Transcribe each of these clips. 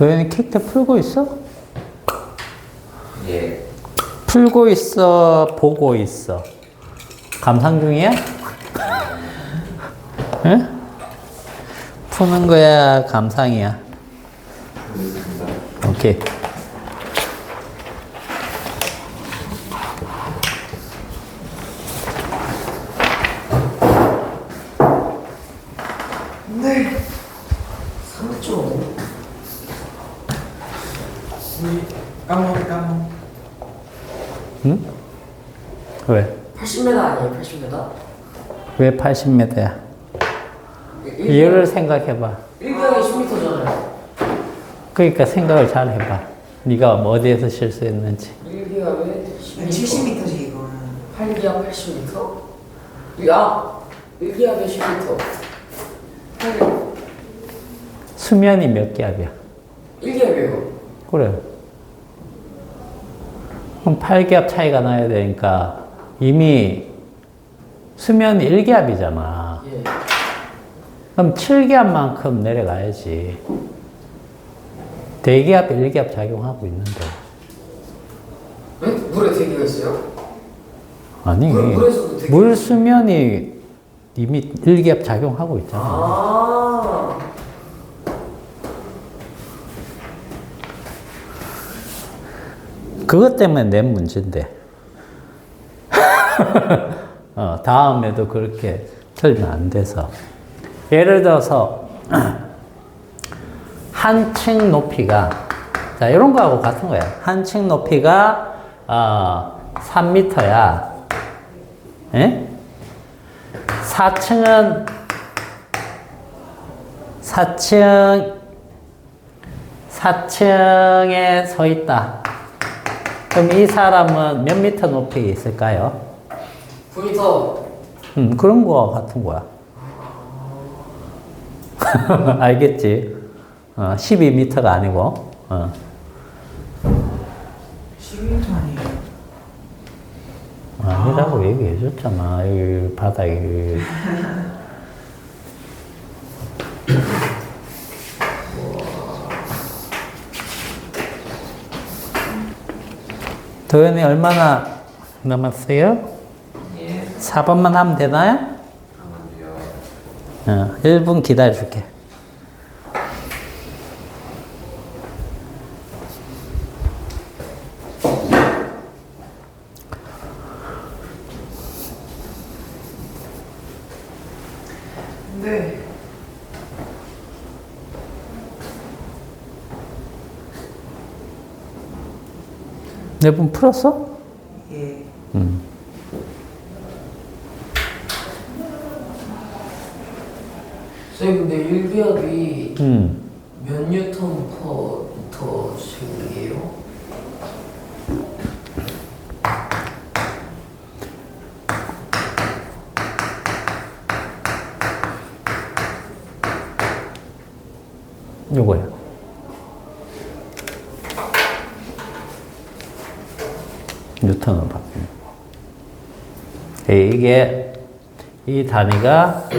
도현이 킥대 풀고 있어? 예. 풀고 있어? 보고 있어? 감상 중이야? 응? 푸는 거야? 감상이야? 오케이. 네. 3점. 까먹. 응? 왜? 80m 아니에요, 80m? 왜 80m야? 이유를 생각해봐. 1경이 10m잖아요. 그러니까 생각을 잘 해봐. 네가 뭐 어디에서 실수했는지. 1기압에 70m지 이거는. 8기압 80m? 야! 1기압에 10m. 수면이 몇 기압이야? 1기압이에요. 그래. 그럼 8기압 차이가 나야 되니까 이미 수면이 1기압이잖아. 예. 그럼 7기압만큼 내려가야지. 대기압, 1기압 작용하고 있는데. 네? 물에 대기가 있어요? 아니, 물에서도 대기. 물 수면이 이미 1기압 작용하고 있잖아. 아. 그것 때문에 낸 문제인데. 다음에도 그렇게 틀면 안 돼서. 예를 들어서, 한 층 높이가, 자, 이런 거하고 같은 거야. 한 층 높이가, 3m야. 예? 4층에 서 있다. 그럼 이 사람은 몇 미터 높이에 있을까요? 9m. 그런 거와 같은 거야. 알겠지? 12m가 아니고. 12m 아니에요. 아니라고 얘기해 줬잖아. 여기 바닥에. 도현이 얼마나 남았어요? 예. 4번만 하면 되나요? 잠깐만요. 1분 기다려줄게. 네. 네 분 풀었어? 예. 선생님, 근데 1기압이 음. 몇 뉴턴 퍼 미터씩이에요? 요거야. 뉴턴으로 바꾸는 거. 이게, 이 단위가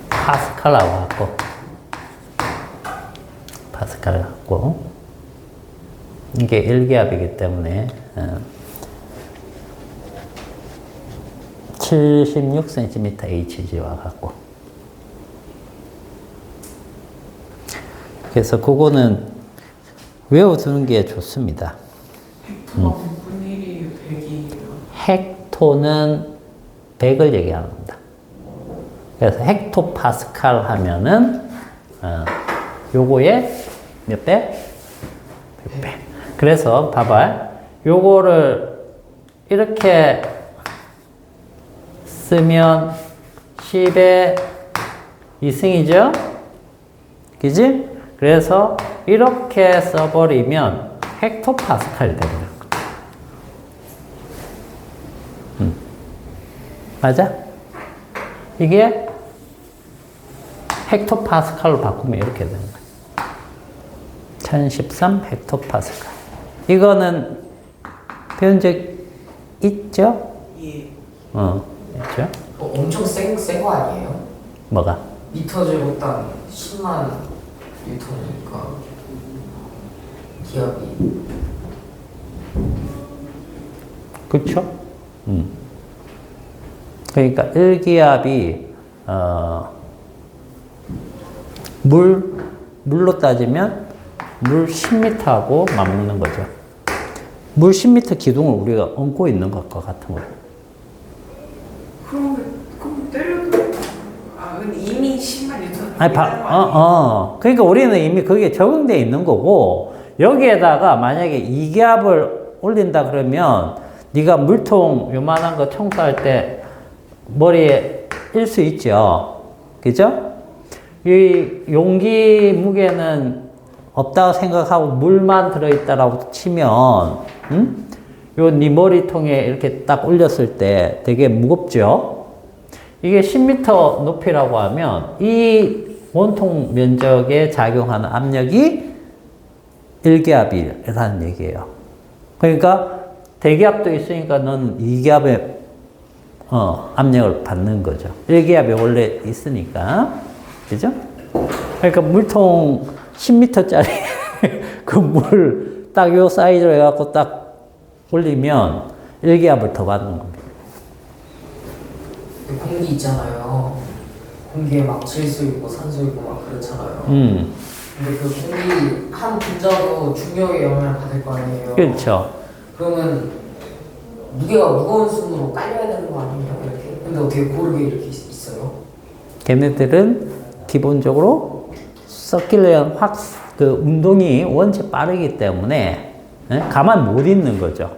파스칼하고 같고, 파스칼 같고, 이게 1기압이기 때문에, 76cm HG와 같고. 그래서 그거는 외워두는 게 좋습니다. 헥토가 9분의 1이에요, 100이에요. 헥토는 100을 얘기하는 겁니다. 그래서 헥토파스칼 하면은, 요거의 몇 배? 100배. 그래서 봐봐. 요거를 이렇게 쓰면 10의 2승이죠? 그지? 그래서 이렇게 써버리면 헥토파스칼이 되거든. 맞아? 이게 헥토파스칼로 바꾸면 이렇게 되는 거야. 1013 헥토파스칼. 이거는 배운 적 있죠? 예. 있죠? 엄청 센 거 아니에요? 뭐가? 미터 제곱당 10만 뉴턴이니까 기압이 그쵸? 그러니까 1기압이 물로 따지면 물 10m하고 맞먹는 거죠. 물 10m 기둥을 우리가 얹고 있는 것과 같은 거예요. 그럼 때려도 근데 이미 10만 리터 아니, 그러니까 우리는 이미 거기에 적응되어 있는 거고, 여기에다가 만약에 2기압을 올린다 그러면, 네가 물통 요만한 거 청소할 때 머리에 일 수 있죠. 그죠? 이 용기 무게는 없다고 생각하고 물만 들어있다라고 치면, 요 네 머리통에 이렇게 딱 올렸을 때 되게 무겁죠? 이게 10m 높이라고 하면 이 원통 면적에 작용하는 압력이 1기압이라는 얘기예요. 그러니까 대기압도 있으니까 너는 2기압의 압력을 받는 거죠. 1기압이 원래 있으니까. 그죠? 그러니까 물통 10m짜리 그 물 딱 요 사이즈로 해갖고 딱 올리면 1기압을 더 받는 겁니다. 공기 있잖아요. 공기에 막 질소 있고 산소 있고 막 그렇잖아요. 근데 그 공기 한 분자도 중력에 영향을 받을 거 아니에요. 그렇죠. 그러면 무게가 무거운 순으로 깔려야 되는 거 아니에요? 이렇게. 근데 어떻게 고르게 이렇게 있어요? 걔네들은 기본적으로 서큘레언 그 운동이 원체 빠르기 때문에 가만 못 있는 거죠.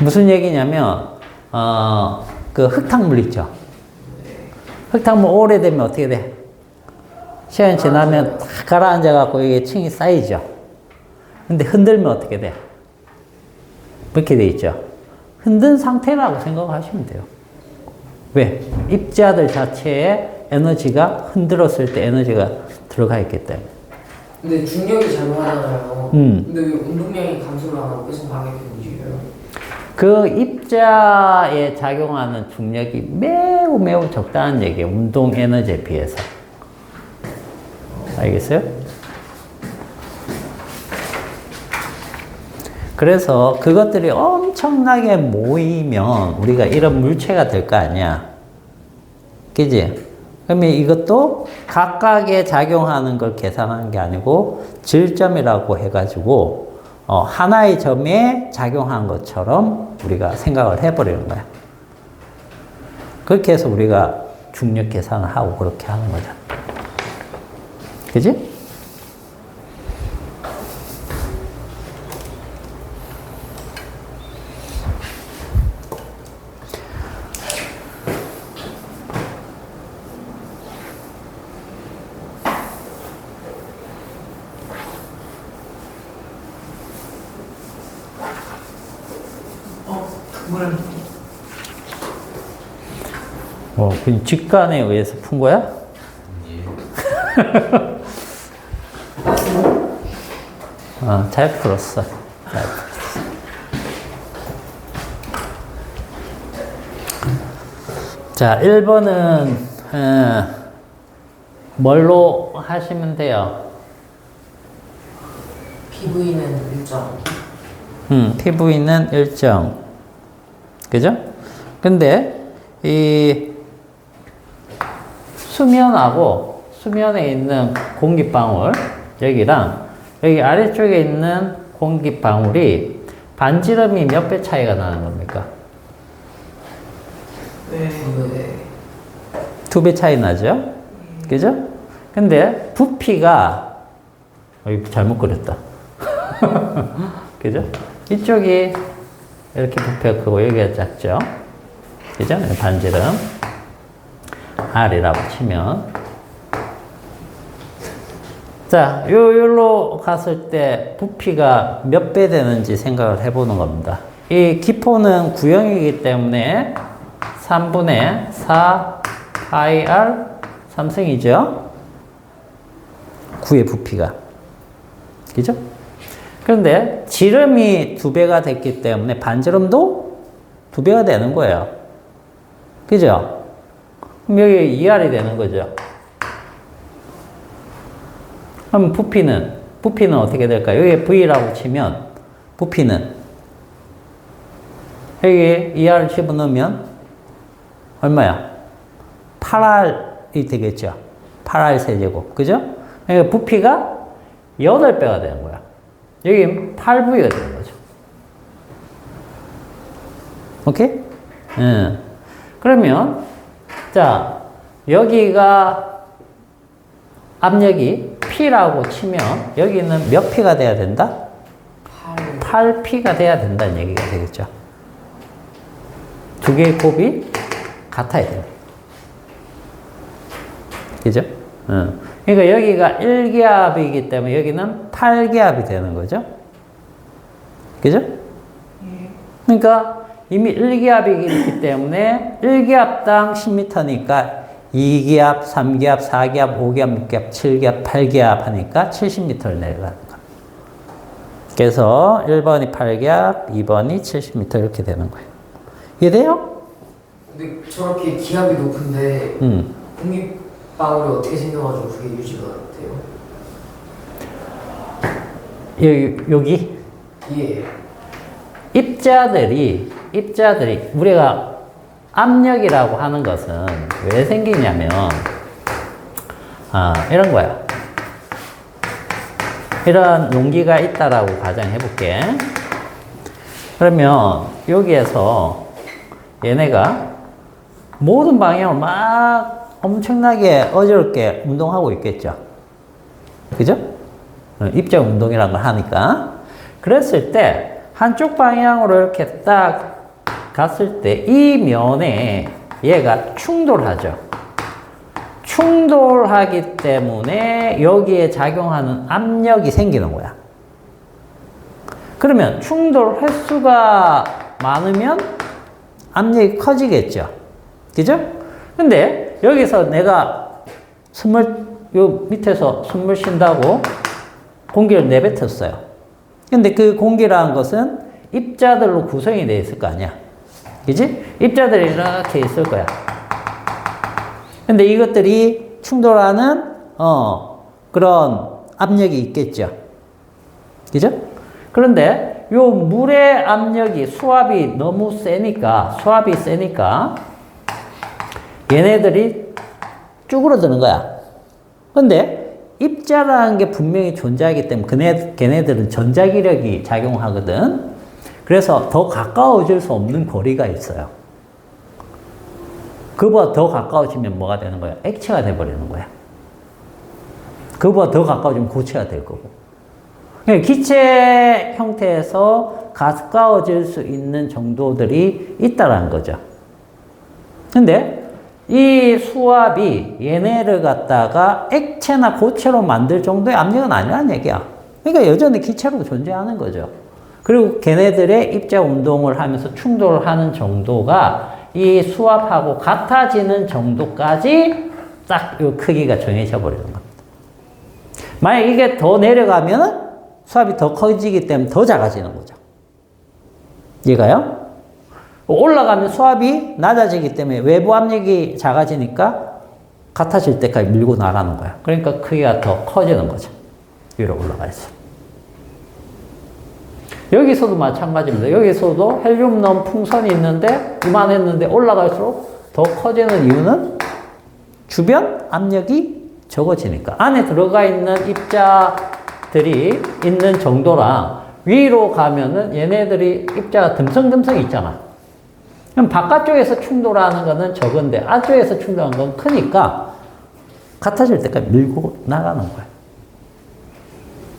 무슨 얘기냐면 그 흙탕물 있죠. 흙탕물 오래되면 어떻게 돼? 시간이 지나면 다 가라앉아 갖고 이게 층이 쌓이죠. 근데 흔들면 어떻게 돼? 이렇게 돼 있죠. 흔든 상태라고 생각하시면 돼요. 왜? 입자들 자체에 에너지가 흔들었을 때 에너지가 들어가 있기 때문에. 근데 중력이 작용하잖아요. 근데 왜 운동량이 감소를 안 하고 계속 방향이 움직여요? 그 입자에 작용하는 중력이 매우 적다는 얘기예요. 운동 에너지에 비해서. 알겠어요? 그래서 그것들이 엄청나게 모이면 우리가 이런 물체가 될 거 아니야. 그지? 그러면 이것도 각각의 작용하는 걸 계산하는 게 아니고 질점이라고 해가지고 하나의 점에 작용한 것처럼 우리가 생각을 해버리는 거야. 그렇게 해서 우리가 중력 계산을 하고 그렇게 하는 거죠. 그지? 뭐라 그냥 직관에 의해서 푼 거야? 잘 풀었어. 잘 풀었어. 자, 1번은, 뭘로 하시면 돼요? PV는 일정. PV는 일정. 그죠? 근데, 이, 수면에 있는 공기방울, 여기랑, 여기 아래쪽에 있는 공기방울이 반지름이 몇 배 차이가 나는 겁니까? 네. 2배 차이 나죠? 그죠? 근데 부피가 잘못 그렸다. 그죠? 이쪽이 이렇게 부피가 크고 여기가 작죠? 그죠? 반지름 R이라고 치면 자, 요로 갔을 때 부피가 몇 배 되는지 생각을 해보는 겁니다. 이 기포는 구형이기 때문에 3분의 4 파이 R 3승이죠? 9의 부피가. 그죠? 그런데 지름이 2배가 됐기 때문에 반지름도 2배가 되는 거예요. 그죠? 그럼 여기 2R이 되는 거죠. 그럼 부피는 어떻게 될까요? 여기에 V라고 치면 부피는 여기에 2R을 집어넣으면 얼마야? 8R이 되겠죠. 8R 세제곱. 그죠? 그러니까 부피가 8배가 되는 거야. 여기 8V가 되는 거죠. 오케이? 그러면, 자, 여기가 압력이 P라고 치면 여기는 몇 P가 돼야 된다? 8P가 돼야 된다는 얘기가 되겠죠. 두 개의 곱이 같아야 돼요. 그죠? 그러니까 여기가 1기압이기 때문에 여기는 8기압이 되는 거죠. 그죠? 그러니까 이미 1기압이기 때문에 1기압당 10m니까 2기압, 3기압, 4기압, 5기압, 6기압, 7기압, 8기압 하니까 70m를 내려가는 거예요. 그래서 1번이 8기압, 2번이 70m 이렇게 되는 거예요. 이해돼요? 근데 저렇게 기압이 높은데 공기방울이 어떻게 생겨가지고 그게 유지가 돼요? 여기 예. 입자들이 우리가 압력이라고 하는 것은 왜 생기냐면 이런 거야. 이런 용기가 있다라고 가정해 볼게. 그러면 여기에서 얘네가 모든 방향으로 막 엄청나게 어지럽게 운동하고 있겠죠. 그죠? 입자 운동이라는 걸 하니까. 그랬을 때 한쪽 방향으로 이렇게 딱 갔을 때 이 면에 얘가 충돌하죠. 충돌하기 때문에 여기에 작용하는 압력이 생기는 거야. 그러면 충돌 횟수가 많으면 압력이 커지겠죠. 그죠? 근데 여기서 내가 요 밑에서 숨을 쉰다고 공기를 내뱉었어요. 근데 그 공기라는 것은 입자들로 구성이 되어 있을 거 아니야. 그지? 입자들이 이렇게 있을 거야. 근데 이것들이 충돌하는, 그런 압력이 있겠죠. 그죠? 그런데 요 물의 압력이 수압이 세니까 얘네들이 쭈그러드는 거야. 근데 입자라는 게 분명히 존재하기 때문에 걔네들은 전자기력이 작용하거든. 그래서 더 가까워질 수 없는 거리가 있어요. 그보다 더 가까워지면 뭐가 되는 거야? 액체가 돼버리는 거야. 그보다 더 가까워지면 고체가 될 거고. 그러니까 기체 형태에서 가까워질 수 있는 정도들이 있다라는 거죠. 근데 이 수압이 얘네를 갖다가 액체나 고체로 만들 정도의 압력은 아니라는 얘기야. 그러니까 여전히 기체로 존재하는 거죠. 그리고 걔네들의 입자 운동을 하면서 충돌을 하는 정도가 이 수압하고 같아지는 정도까지 딱 이 크기가 정해져 버리는 겁니다. 만약 이게 더 내려가면 수압이 더 커지기 때문에 더 작아지는 거죠. 이해가요? 올라가면 수압이 낮아지기 때문에 외부 압력이 작아지니까 같아질 때까지 밀고 나가는 거야. 그러니까 크기가 더 커지는 거죠. 위로 올라가 있어. 여기서도 마찬가지입니다. 여기서도 헬륨 넣은 풍선이 있는데 이만했는데 올라갈수록 더 커지는 이유는 주변 압력이 적어지니까. 안에 들어가 있는 입자들이 있는 정도랑 위로 가면은 얘네들이 입자가 듬성듬성 있잖아. 그럼 바깥쪽에서 충돌하는 거는 적은데 안쪽에서 충돌하는 건 크니까 같아질 때까지 밀고 나가는 거야.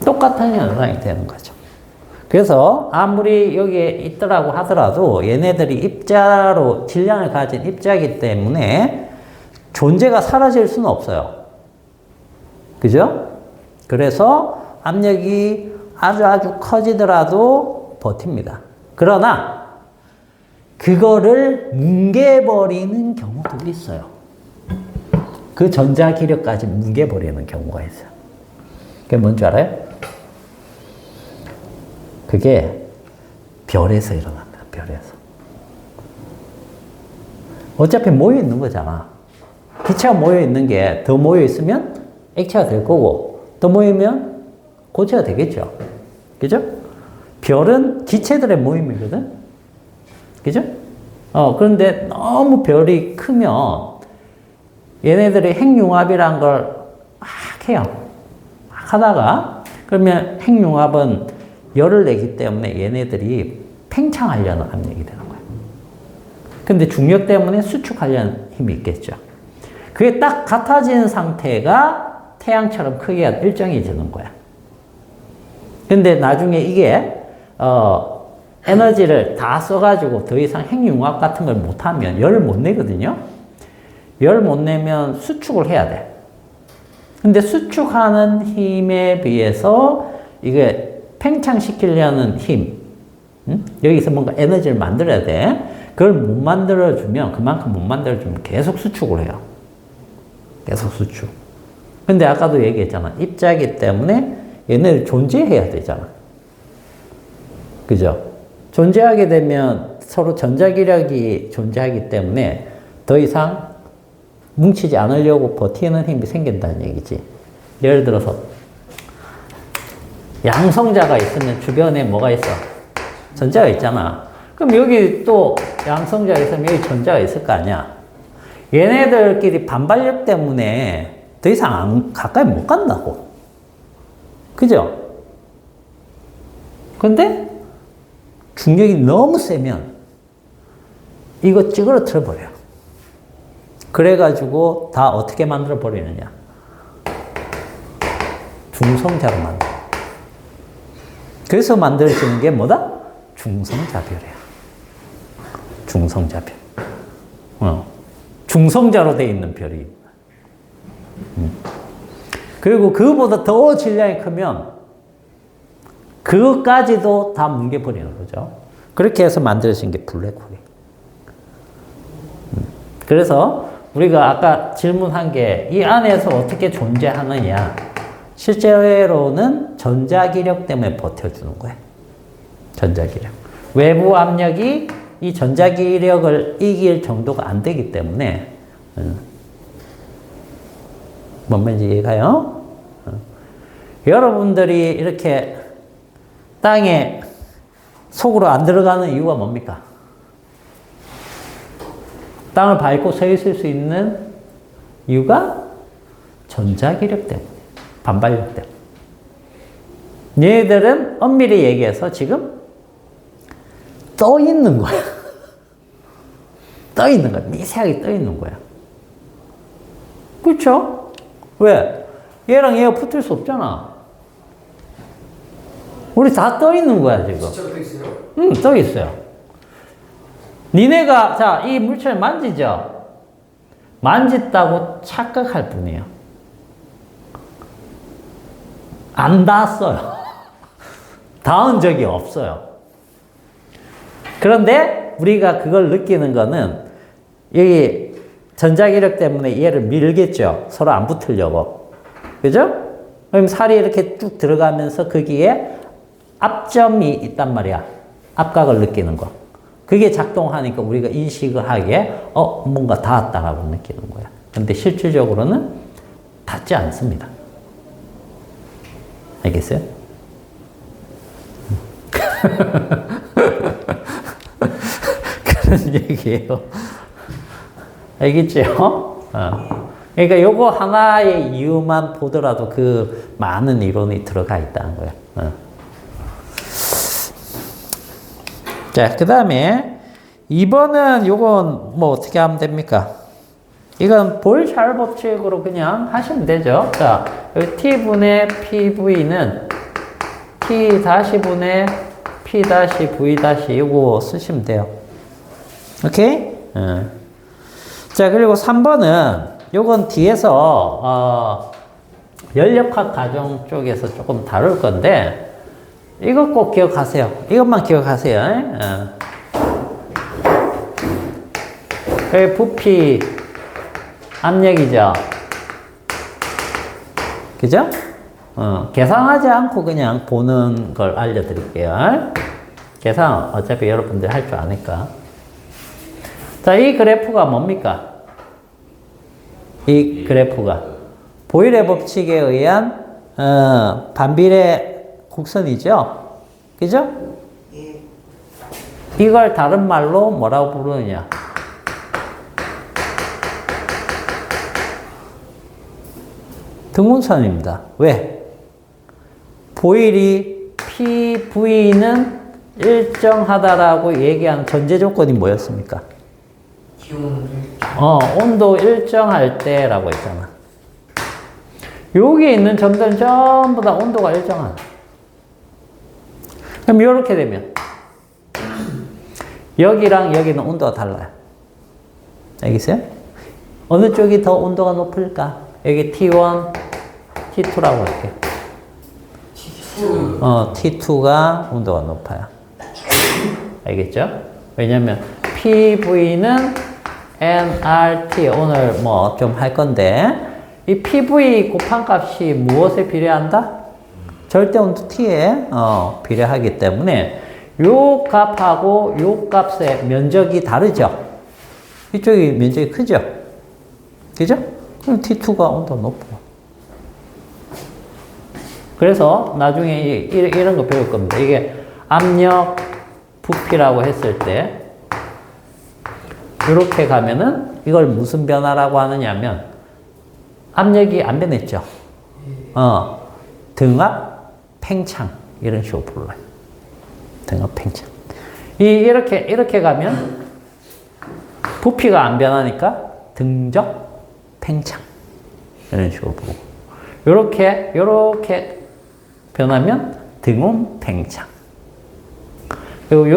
똑같은 현상이 되는 거죠. 그래서 아무리 여기에 있더라고 하더라도 얘네들이 입자로 질량을 가진 입자이기 때문에 존재가 사라질 수는 없어요. 그죠? 그래서 압력이 아주 커지더라도 버팁니다. 그러나 그거를 뭉개버리는 경우도 있어요. 그 전자기력까지 뭉개버리는 경우가 있어요. 그게 뭔지 알아요? 그게 별에서 일어납니다. 별에서. 어차피 모여있는 거잖아. 기체가 모여있는 게 더 모여있으면 액체가 될 거고 더 모이면 고체가 되겠죠. 그죠? 별은 기체들의 모임이거든. 그죠? 그런데 너무 별이 크면 얘네들이 핵융합이란 걸 막 해요. 막 하다가 그러면 핵융합은 열을 내기 때문에 얘네들이 팽창하려는 압력이 되는 거예요. 근데 중력 때문에 수축하려는 힘이 있겠죠. 그게 딱 같아진 상태가 태양처럼 크기가 일정해지는 거야. 근데 나중에 이게 에너지를 다 써가지고 더 이상 핵융합 같은 걸 못하면 열을 못 내거든요. 열 못 내면 수축을 해야 돼. 근데 수축하는 힘에 비해서 이게 팽창시키려는 힘, 여기서 뭔가 에너지를 만들어야 돼. 그걸 못 만들어주면, 그만큼 못 만들어주면 계속 수축을 해요. 계속 수축. 근데 아까도 얘기했잖아. 입자기 때문에 얘네들 존재해야 되잖아. 그죠? 존재하게 되면 서로 전자기력이 존재하기 때문에 더 이상 뭉치지 않으려고 버티는 힘이 생긴다는 얘기지. 예를 들어서 양성자가 있으면 주변에 뭐가 있어? 전자가 있잖아. 그럼 여기 또 양성자가 있으면 여기 전자가 있을 거 아니야. 얘네들끼리 반발력 때문에 더 이상 가까이 못 간다고. 그죠? 근데 중력이 너무 세면 이거 찌그러뜨려 버려요. 그래가지고 다 어떻게 만들어 버리느냐. 중성자로 만들어. 그래서 만들어지는 게 뭐다? 중성자별이야. 중성자별. 중성자로 되어 있는 별이. 그리고 그거보다 더 질량이 크면 그것까지도 다 뭉개버리는 거죠. 그렇게 해서 만들어진 게 블랙홀이. 그래서 우리가 아까 질문한 게 이 안에서 어떻게 존재하느냐. 실제로는 전자기력 때문에 버텨주는 거예요. 전자기력. 외부 압력이 이 전자기력을 이길 정도가 안 되기 때문에 뭔 말인지 이해가요? 여러분들이 이렇게 땅에 속으로 안 들어가는 이유가 뭡니까? 땅을 밟고 서 있을 수 있는 이유가 전자기력 때문에, 반발력 때문에. 얘들은 엄밀히 얘기해서 지금 떠 있는 거야. 떠 있는 거야. 미세하게 떠 있는 거야. 그렇죠? 왜? 얘랑 얘가 붙을 수 없잖아. 우리 다 떠 있는 거야, 지금. 진짜 떠 있어요? 응, 떠 있어요. 니네가, 자, 이 물체를 만지죠? 만졌다고 착각할 뿐이에요. 안 닿았어요. 닿은 적이 없어요. 그런데 우리가 그걸 느끼는 거는 여기 전자기력 때문에 얘를 밀겠죠. 서로 안 붙으려고. 그죠? 그럼 살이 이렇게 쭉 들어가면서 거기에 압점이 있단 말이야. 압각을 느끼는 거. 그게 작동하니까 우리가 인식을 하기에 뭔가 닿았다라고 느끼는 거야. 근데 실질적으로는 닿지 않습니다. 알겠어요? 그런 얘기예요. 알겠죠? 그러니까 요거 하나의 이유만 보더라도 그 많은 이론이 들어가 있다는 거야. 자, 그 다음에 2번은 요건 뭐 어떻게 하면 됩니까? 이건 볼샬 법칙으로 그냥 하시면 되죠. 자, 여기 T분의 PV는 T-분의 P-V- 이거 쓰시면 돼요. 오케이? 자, 그리고 3번은 요건 뒤에서 연력학 과정 쪽에서 조금 다룰 건데 이거 꼭 기억하세요. 이것만 기억하세요. 부피 압력이죠. 그죠? 계산하지 않고 그냥 보는 걸 알려드릴게요. 계산 어차피 여러분들 할 줄 아니까. 자, 이 그래프가 뭡니까? 이 그래프가 보일의 법칙에 의한 반비례 곡선이죠? 그죠? 예. 이걸 다른 말로 뭐라고 부르느냐? 등분선입니다. 왜? 보일이 PV는 일정하다라고 얘기한 전제 조건이 뭐였습니까? 기온 온도 일정할 때라고 했잖아. 여기 있는 점들은 전부 다 온도가 일정한. 그럼 이렇게 되면 여기랑 여기는 온도가 달라요. 알겠어요? 어느 쪽이 더 온도가 높을까? 여기 T1, T2라고 할게요. T2가 온도가 높아요. 알겠죠? 왜냐면 PV는 nRT 오늘 뭐 좀 할 건데 이 PV 곱한 값이 무엇에 비례한다? 절대 온도 T에 비례하기 때문에 요 값하고 요 값의 면적이 다르죠? 이쪽이 면적이 크죠? 그죠? 그럼 T2가 온도가 높고. 그래서 나중에 이런 거 배울 겁니다. 이게 압력 부피라고 했을 때 이렇게 가면은 이걸 무슨 변화라고 하느냐면 압력이 안 변했죠. 등압 팽창 이런 식으로 불러요. 등압 팽창. 이렇게 가면 부피가 안 변하니까 등적 팽창 이런 식으로 부르고 요렇게 변하면 등온 팽창. 그리고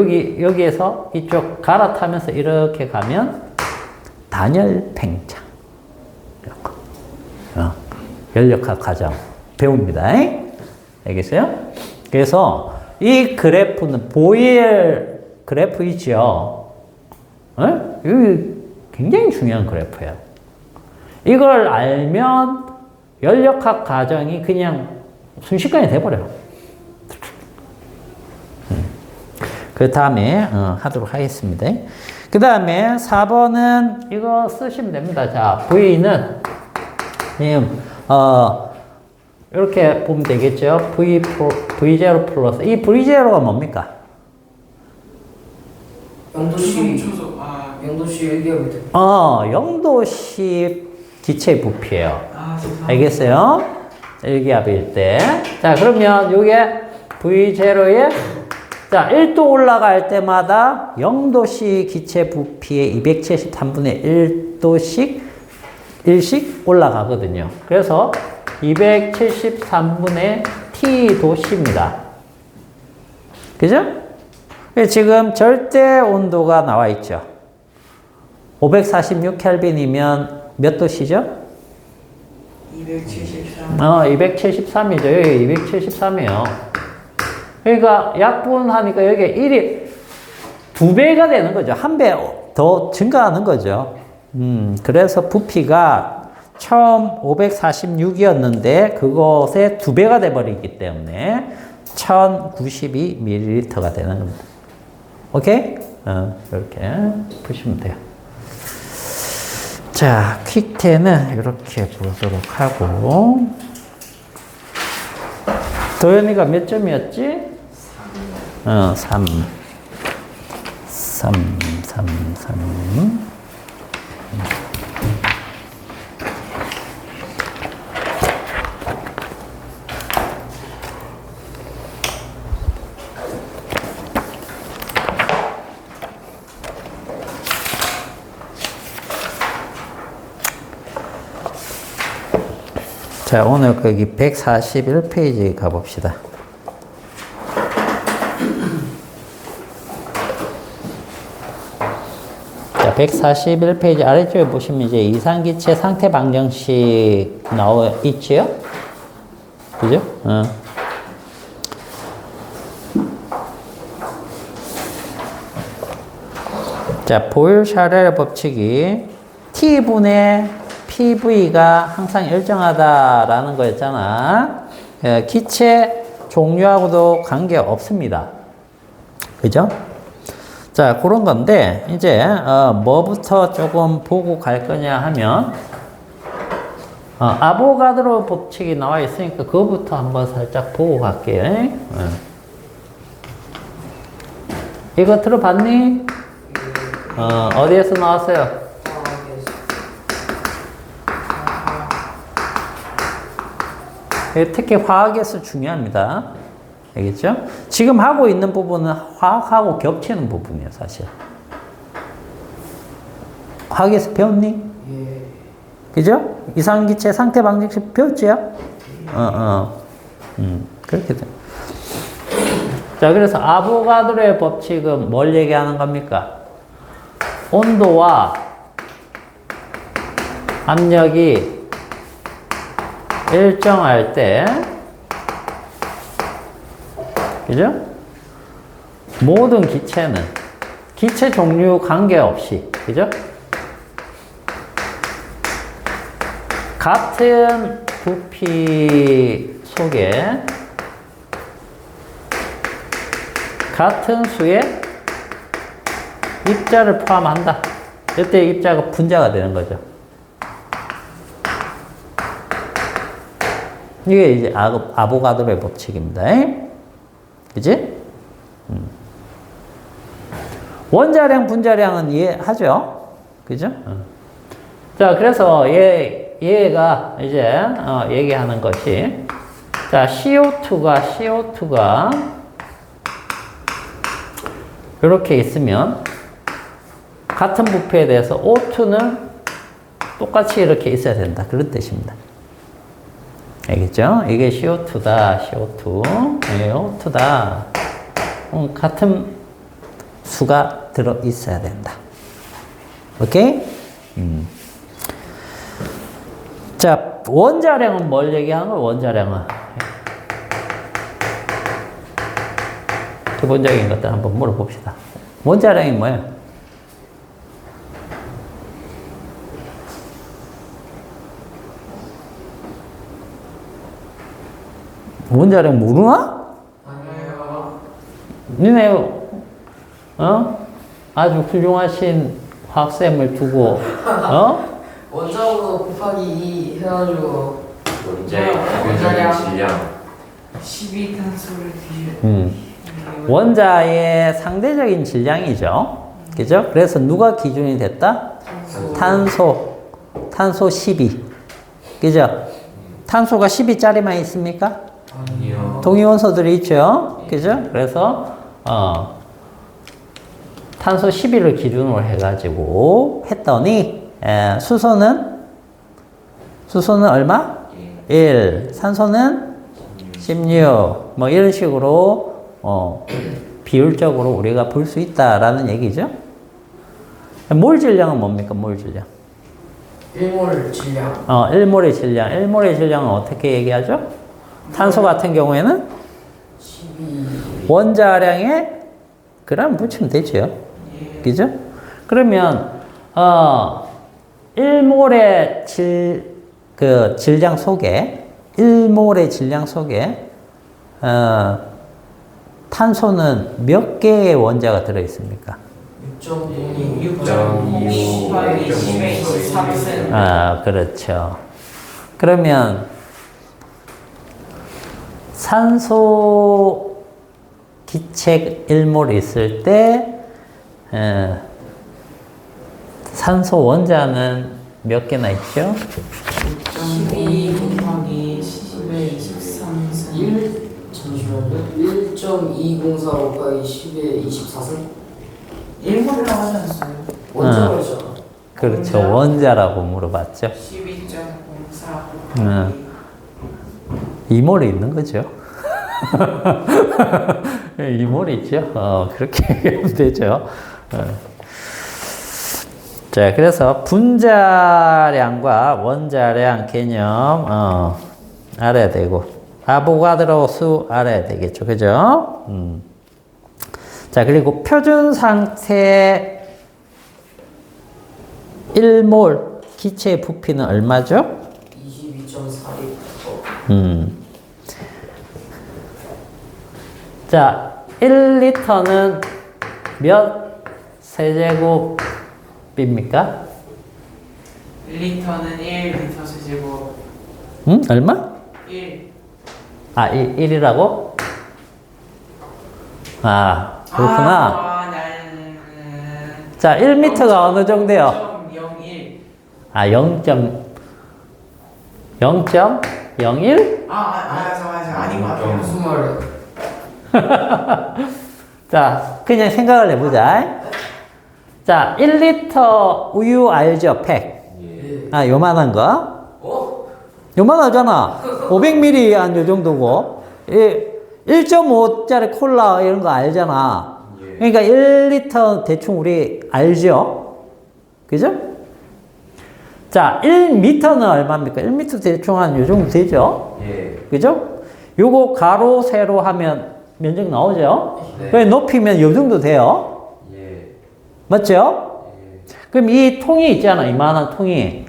여기에서 이쪽 갈아타면서 이렇게 가면 단열 팽창. 이런 거. 연력학 과정 배웁니다. 알겠어요? 그래서 이 그래프는 보일 그래프이죠. 이게 굉장히 중요한 그래프예요. 이걸 알면 연력학 과정이 그냥 순식간에 돼버려요. 그 다음에 하도록 하겠습니다. 그 다음에 4번은 이거 쓰시면 됩니다. 자, V는 이렇게 보면 되겠죠. V0 플러스 이 V0가 뭡니까? 영도시 초소. 1기압이 0도씨 기체 부피예요. 죄송합니다. 알겠어요? 1기압일 때. 자, 그러면 요게 V0에 자, 1도 올라갈 때마다 0도씨 기체 부피의 273분의 1씩 올라가거든요. 그래서 273분의 T도씨입니다. 그죠? 지금 절대 온도가 나와 있죠. 546켈빈이면 몇 도씨죠? 273. 273이죠. 여기 273이에요. 그러니까 약분하니까 여기 1이 2배가 되는 거죠. 1배 더 증가하는 거죠. 그래서 부피가 처음 546이었는데 그것의 2배가 돼버리기 때문에 1092ml가 되는 겁니다. 오케이? 이렇게 푸시면 돼요. 자, 퀵10은 이렇게 보도록 하고 도현이가 몇 점이었지? 3. 자, 오늘 거기 141페이지 가봅시다. 자, 141페이지 아래쪽에 보시면 이제 이상기체 상태 방정식 나와 있지요? 그죠? 자, 보일-샤렐 법칙이 T분의 PV가 항상 일정하다라는 거였잖아. 기체 종류하고도 관계 없습니다. 그죠? 자, 그런 건데, 이제, 뭐부터 조금 보고 갈 거냐 하면, 아보가드로 법칙이 나와 있으니까 그거부터 한번 살짝 보고 갈게요. 이거 들어봤니? 어디에서 나왔어요? 특히 화학에서 중요합니다. 알겠죠? 지금 하고 있는 부분은 화학하고 겹치는 부분이에요, 사실. 화학에서 배웠니? 예. 그죠? 이상기체 상태 방정식 배웠지요? 그렇게 돼. 자, 그래서 아보가드로의 법칙은 뭘 얘기하는 겁니까? 온도와 압력이 일정할 때, 그죠? 모든 기체는 기체 종류 관계없이, 그죠? 같은 부피 속에 같은 수의 입자를 포함한다. 이때 입자가 분자가 되는 거죠. 이게 이제 아보가드로의 법칙입니다. 그지? 원자량, 분자량은 이해하죠? 그죠? 자, 그래서 얘가 이제, 얘기하는 것이, 자, CO2가, 이렇게 있으면, 같은 부피에 대해서 O2는 똑같이 이렇게 있어야 된다. 그런 뜻입니다. 알겠죠? 이게 CO2다, CO2. 네, O2다. 같은 수가 들어 있어야 된다. 오케이? 자, 원자량은 뭘 얘기하는 거야, 원자량은? 기본적인 것들 한번 물어봅시다. 원자량이 뭐예요? 원자량 모르나? 아니에요. 니네, 아주 훌륭하신 화학쌤을 두고, 원자로 곱하기 2 해가지고 원자의 원자량. 기본적인 질량 12탄소를 뒤에 원자의 상대적인 질량이죠. 그죠? 그래서 누가 기준이 됐다? 탄소 12. 그죠? 탄소가 12짜리만 있습니까? 아니요. 동위원소들이 있죠. 그죠? 그래서, 탄소 12를 기준으로 해가지고 했더니, 수소는 얼마? 1. 산소는 16. 뭐 이런 식으로, 비율적으로 우리가 볼 수 있다라는 얘기죠. 몰 질량은 뭡니까? 몰 질량. 1몰 질량. 1몰의 질량. 1몰의 질량은 어떻게 얘기하죠? 탄소 같은 경우에는 12. 원자량에 그램 붙이면 되죠. 그죠? 그러면, 1몰의 질량 속에, 1몰의 질량 속에, 탄소는 몇 개의 원자가 들어있습니까? 6.02. 6.25, 24%. 그렇죠. 그러면, 산소 기체 1몰 있을 때, 산소 원자는 몇 개나 있죠? 12 곱하기 10의 23승 잠시만요. 1.204 곱하기 10의 24승? 1몰이라고 하지 않았어요? 원자로잖아. 그렇죠. 원자라고 물어봤죠. 12.04 음. 2몰이 있는 거죠. 2몰이 있죠. 그렇게 얘기하면 되죠. 자, 그래서 분자량과 원자량 개념 알아야 되고 아보가드로 수 알아야 되겠죠. 그죠? 자, 그리고 표준 상태 1몰 기체의 부피는 얼마죠? 22.4리터. 자, 1리터는 몇 세제곱입니까? 1리터는 1리터 세제곱 응? 얼마? 1. 아, 1이라고? 아, 그렇구나. 자, 1m가 어느 정도요? 0.01. 아, 0.01? 맞아. 아닌 것 같아요. 무슨 말이야? 자, 그냥 생각을 해보자. 자, 1리터 우유 알죠? 팩. 예. 아, 요만한 거. 어? 요만하잖아. 500ml 한 요 정도고. 1.5짜리 콜라 이런 거 알잖아. 예. 그러니까 1리터 대충 우리 알죠? 그죠? 자, 1m는 얼마입니까? 1m 대충 한 요 정도 되죠? 예. 그죠? 요거 가로, 세로 하면 면적 나오죠? 네. 그 높이면 요 정도 돼요? 예. 맞죠? 예. 그럼 이 통이 있잖아, 이만한 통이. 예.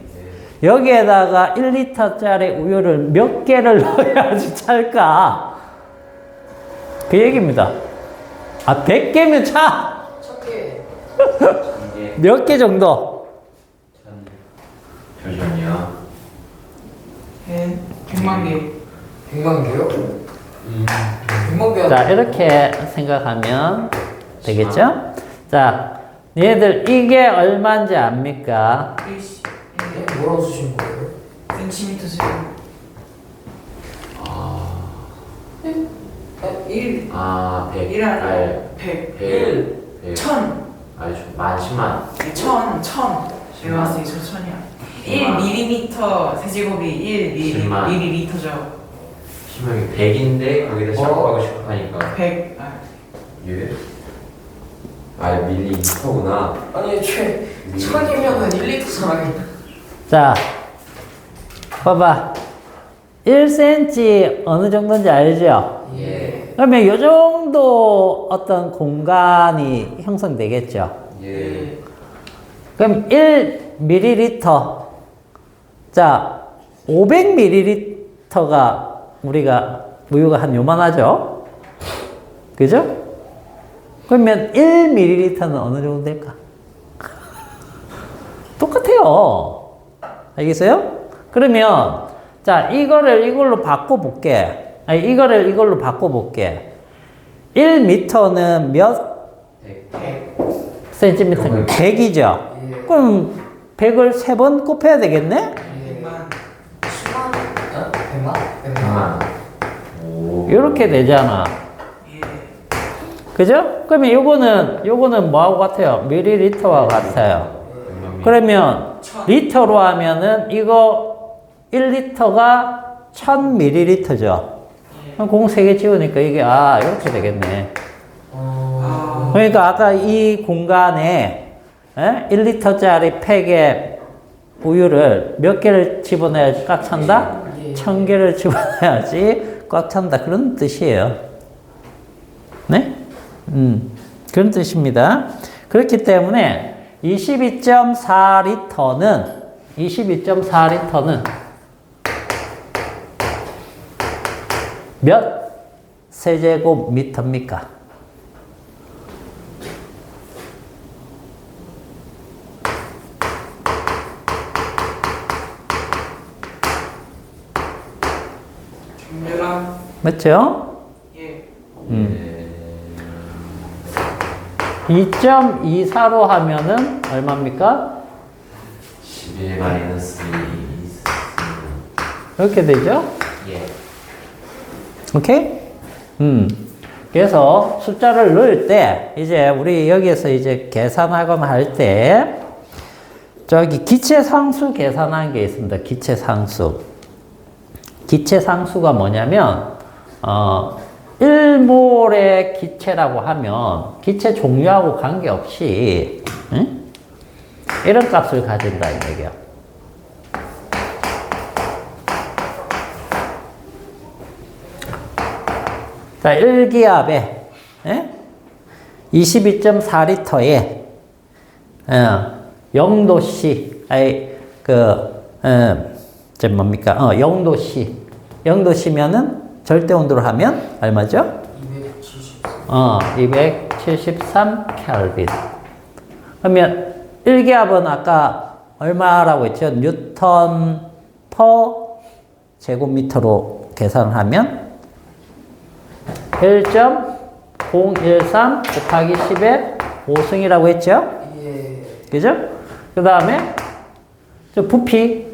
여기에다가 1리터짜리 우유를 몇 개를 넣어야지 찰까? 그 얘기입니다. 아, 100개면 차! 첫개 이게 몇 개 정도? 잠시만요. 100만 개. 100만 개요? 100만 개. 자, 이렇게 생각하면 되겠죠? 자, 얘들 이게 얼마인지 압니까? 1. 뭐라고 쓰신 거예요? 센티미터 수. 아. 1. 아, 100. 1 아니에요. 100. 100. 1000. 아니, 만, 10만. 1000. 내가 봤을 때 저 1000이야. 1mm 세제곱이 1 10만. 밀리리터죠. 10만이 100인데 거기다 시작하고 싶어 하니까. 100. 예? 아, 밀리리터구나. 아니 천이면은 1리터잖아요. 자, 봐봐. 1cm 어느 정도인지 알죠? 예. 그러면 요 정도 어떤 공간이 형성되겠죠? 예. 그럼 1ml. 자, 500ml가 우리가 우유가 한 요만하죠? 그죠? 그러면 1ml는 어느 정도 될까? 똑같아요. 알겠어요? 그러면 자, 이거를 이걸로 바꿔볼게. 아니, 이거를 이걸로 바꿔볼게. 1m는 몇 100. cm입니까? 100이죠? 예. 그럼 100을 3번 곱해야 되겠네? 100만. 10만? 어? 100만? 100만? 100만. 오. 이렇게 되잖아. 예. 그죠? 그러면 요거는 뭐하고 같아요? 밀리리터와 같아요. 100만. 그러면 리터로 하면은 이거 1리터가 1000ml죠. 그럼 공 3개 지우니까 이게 이렇게 되겠네. 그러니까 아까 이 공간에 1리터짜리 팩에 우유를 몇 개를 집어넣어야지 꽉 찬다? 예. 1000개를 집어넣어야지 꽉 찬다. 그런 뜻이에요. 네? 그런 뜻입니다. 그렇기 때문에 22.4리터는 몇 세제곱미터입니까? 준비랑. 맞죠? 예. 2.24로 하면은 얼마입니까? 11 마이너스 2. 이렇게 되죠? 예. 오케이? 그래서 숫자를 넣을 때, 이제 우리 여기에서 이제 계산하거나 할 때, 저기 기체상수 계산하는 게 있습니다. 기체상수. 기체상수가 뭐냐면, 1몰의 기체라고 하면, 기체 종류하고 관계없이, 응? 이런 값을 가진다, 이 얘기야. 자, 1기압에 22.4리터에 0도씨, 뭡니까? 0도씨. 0도씨면은 절대 온도로 하면 얼마죠? 273 켈빈. 그러면 1기압은 아까 얼마라고 했죠? 뉴턴 퍼 제곱미터로 계산을 하면 1.013 곱하기 10의 5승이라고 했죠? 예. 그죠? 그 다음에 저 부피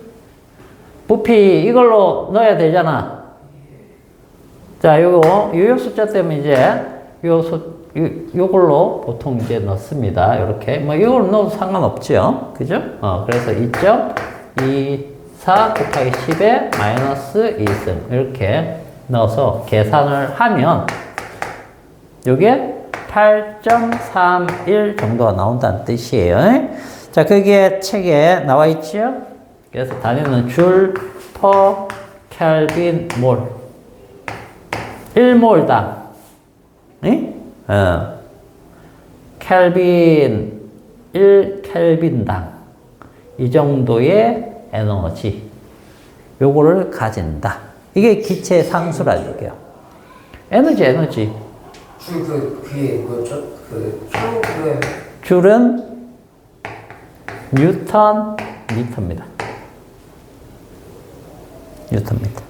이걸로 넣어야 되잖아. 자, 요요 숫자 때문에 이제 요걸로 보통 이제 넣습니다. 이렇게 뭐 이걸 넣어도 상관없죠. 그죠? 그래서 2.24 곱하기 10의 마이너스 2승 이렇게 넣어서 계산을 하면 요게 8.31 정도가 나온다는 뜻이에요. 자, 그게 책에 나와 있죠? 그래서 단위는 줄, 퍼, 켈빈, 몰. 1몰당. 켈빈, 1켈빈당. 이 정도의 에너지. 요거를 가진다. 이게 기체 상수라 얘기예요. 에너지. 그게 뭐였죠? 킬로그램. 줄은 뉴턴 미터입니다. 뉴턴미터.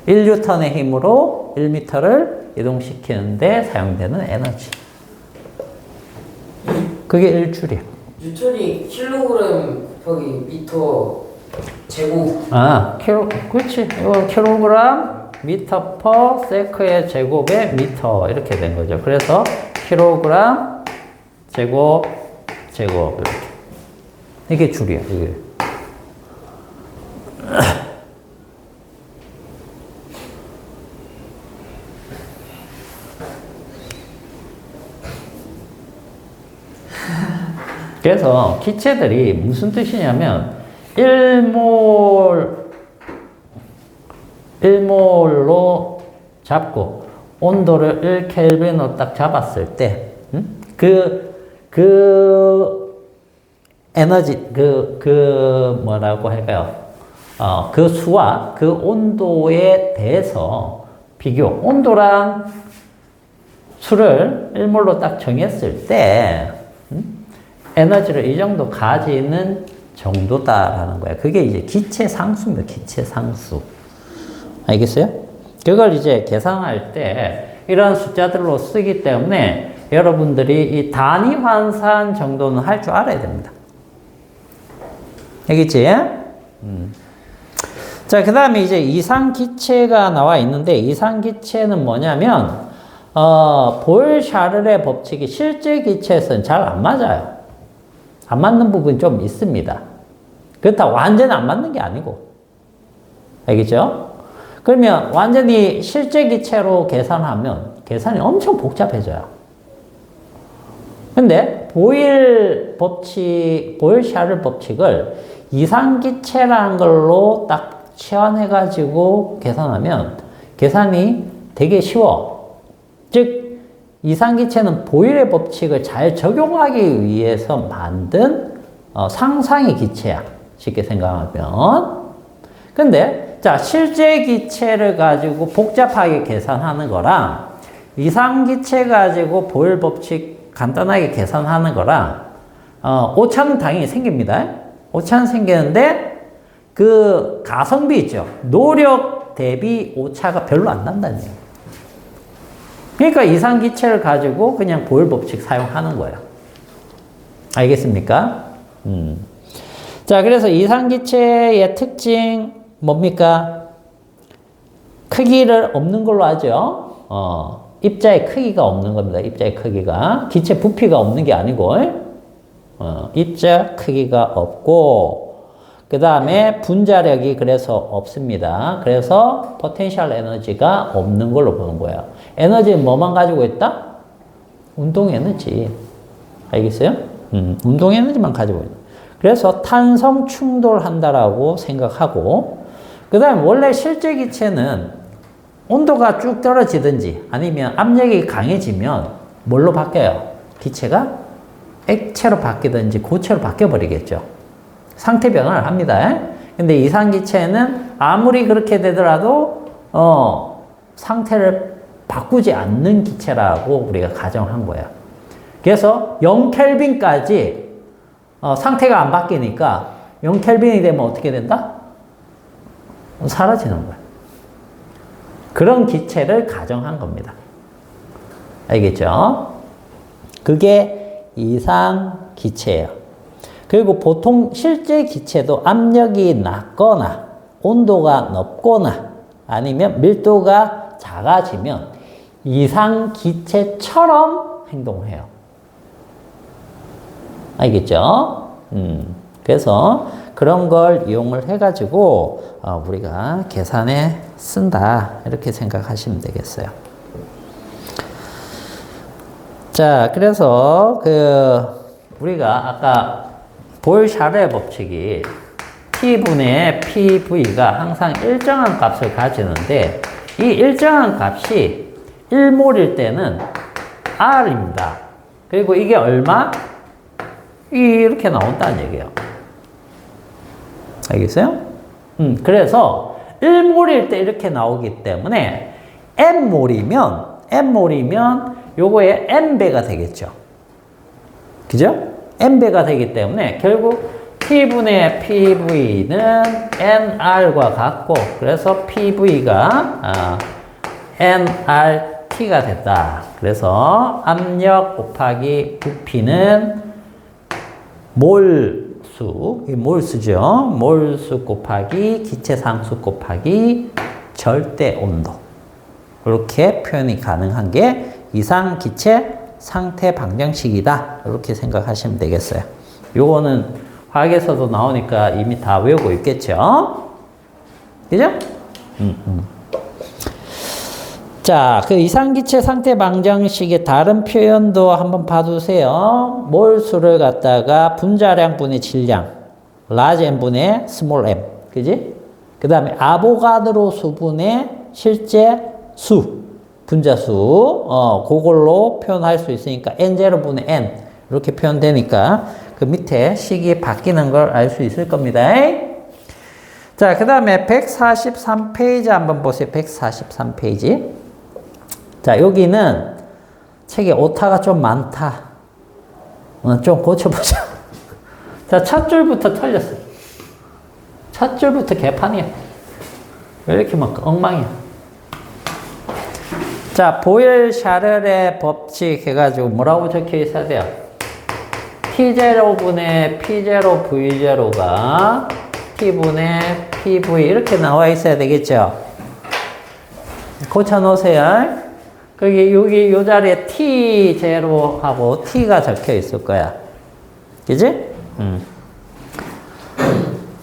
1뉴턴의 힘으로 1미터를 이동시키는데 사용되는 에너지. 그게 1줄이에요. 뉴턴이 킬로그램 곱하기 미터 제곱. 그렇지. 이거 킬로그램 미터 퍼 세크의 제곱에 미터 이렇게 된 거죠. 그래서 킬로그램 제곱 이렇게. 이게 줄이야, 이게. 그래서 기체들이 무슨 뜻이냐면 1몰로 잡고 온도를 1켈빈으로 딱 잡았을 때 에너지 뭐라고 할까요? 그 수와 그 온도에 대해서 비교 온도랑 수를 1몰로 딱 정했을 때 에너지를 이 정도 가지는 정도다라는 거야. 그게 이제 기체 상수입니다. 기체 상수. 알겠어요? 그걸 이제 계산할 때 이런 숫자들로 쓰기 때문에 여러분들이 이 단위 환산 정도는 할 줄 알아야 됩니다. 알겠지? 자, 그 다음에 이제 이상기체가 나와 있는데 이상기체는 뭐냐면 보일-샤를의 법칙이 실제 기체에서는 잘 안 맞아요. 안 맞는 부분이 좀 있습니다. 그렇다고 완전히 안 맞는 게 아니고. 알겠죠? 그러면 완전히 실제 기체로 계산하면 계산이 엄청 복잡해져요. 근데 보일-샤를 법칙을 이상기체라는 걸로 딱 치환해가지고 계산하면 계산이 되게 쉬워. 즉, 이상기체는 보일의 법칙을 잘 적용하기 위해서 만든 상상의 기체야. 쉽게 생각하면. 근데 자, 실제 기체를 가지고 복잡하게 계산하는 거랑 이상기체 가지고 보일 법칙 간단하게 계산하는 거랑 오차는 당연히 생깁니다. 오차는 생기는데 그 가성비 있죠. 노력 대비 오차가 별로 안 난다는 얘기예요. 그러니까 이상기체를 가지고 그냥 보일 법칙 사용하는 거예요. 알겠습니까? 자, 그래서 이상기체의 특징 뭡니까? 크기를 없는 걸로 하죠. 입자의 크기가 없는 겁니다. 입자의 크기가. 기체 부피가 없는 게 아니고, 입자 크기가 없고, 그 다음에 분자력이 그래서 없습니다. 그래서 포텐셜 에너지가 없는 걸로 보는 거예요. 에너지는 뭐만 가지고 있다? 운동 에너지. 알겠어요? 운동 에너지만 가지고 있는. 그래서 탄성 충돌한다라고 생각하고, 그 다음에 원래 실제 기체는 온도가 쭉 떨어지든지 아니면 압력이 강해지면 뭘로 바뀌어요? 기체가 액체로 바뀌든지 고체로 바뀌어버리겠죠. 상태 변화를 합니다. 근데 이상기체는 아무리 그렇게 되더라도 상태를 바꾸지 않는 기체라고 우리가 가정한 거예요. 그래서 0켈빈까지 상태가 안 바뀌니까 0켈빈이 되면 어떻게 된다? 사라지는 거야. 그런 기체를 가정한 겁니다. 알겠죠? 그게 이상 기체예요. 그리고 보통 실제 기체도 압력이 낮거나 온도가 높거나 아니면 밀도가 작아지면 이상 기체처럼 행동해요. 알겠죠? 그래서 그런 걸 이용을 해가지고 우리가 계산에 쓴다 이렇게 생각하시면 되겠어요. 자, 그래서 우리가 아까 보일-샤르의 법칙이 T분의 PV가 항상 일정한 값을 가지는데 이 일정한 값이 1몰일 때는 R입니다. 그리고 이게 얼마? 이렇게 나온다는 얘기예요. 알겠어요? 그래서 1몰일 때 이렇게 나오기 때문에 N몰이면 요거의 N배가 되겠죠. 그죠? N배가 되기 때문에 결국 T분의 PV는 nR과 같고 그래서 PV가 nRT가 됐다. 그래서 압력 곱하기 부피는 몰수, 몰수죠. 몰수 곱하기 기체 상수 곱하기 절대 온도. 이렇게 표현이 가능한 게 이상 기체 상태 방정식이다. 이렇게 생각하시면 되겠어요. 요거는 화학에서도 나오니까 이미 다 외우고 있겠죠? 그죠? 자, 그 이상기체 상태 방정식의 다른 표현도 한번 봐두세요. 몰수를 갖다가 분자량분의 질량, large m분의 small m. 그지? 그 다음에 아보가드로 수분의 실제 수, 분자수, 그걸로 표현할 수 있으니까 n0분의 n. 이렇게 표현되니까 그 밑에 식이 바뀌는 걸 알 수 있을 겁니다. 자, 그 다음에 143페이지 한번 보세요. 143페이지. 자, 여기는 책에 오타가 좀 많다. 좀 고쳐보자. 자, 첫 줄부터 틀렸어요. 첫 줄부터 개판이야. 왜 이렇게 막 엉망이야. 자, 보일-샤르의 법칙 해가지고 뭐라고 적혀 있어야 돼요? T0분의 P0 V0가 T분의 PV 이렇게 나와 있어야 되겠죠? 고쳐 놓으세요. 여기 요 자리에 T0하고 T가 적혀 있을 거야. 그지?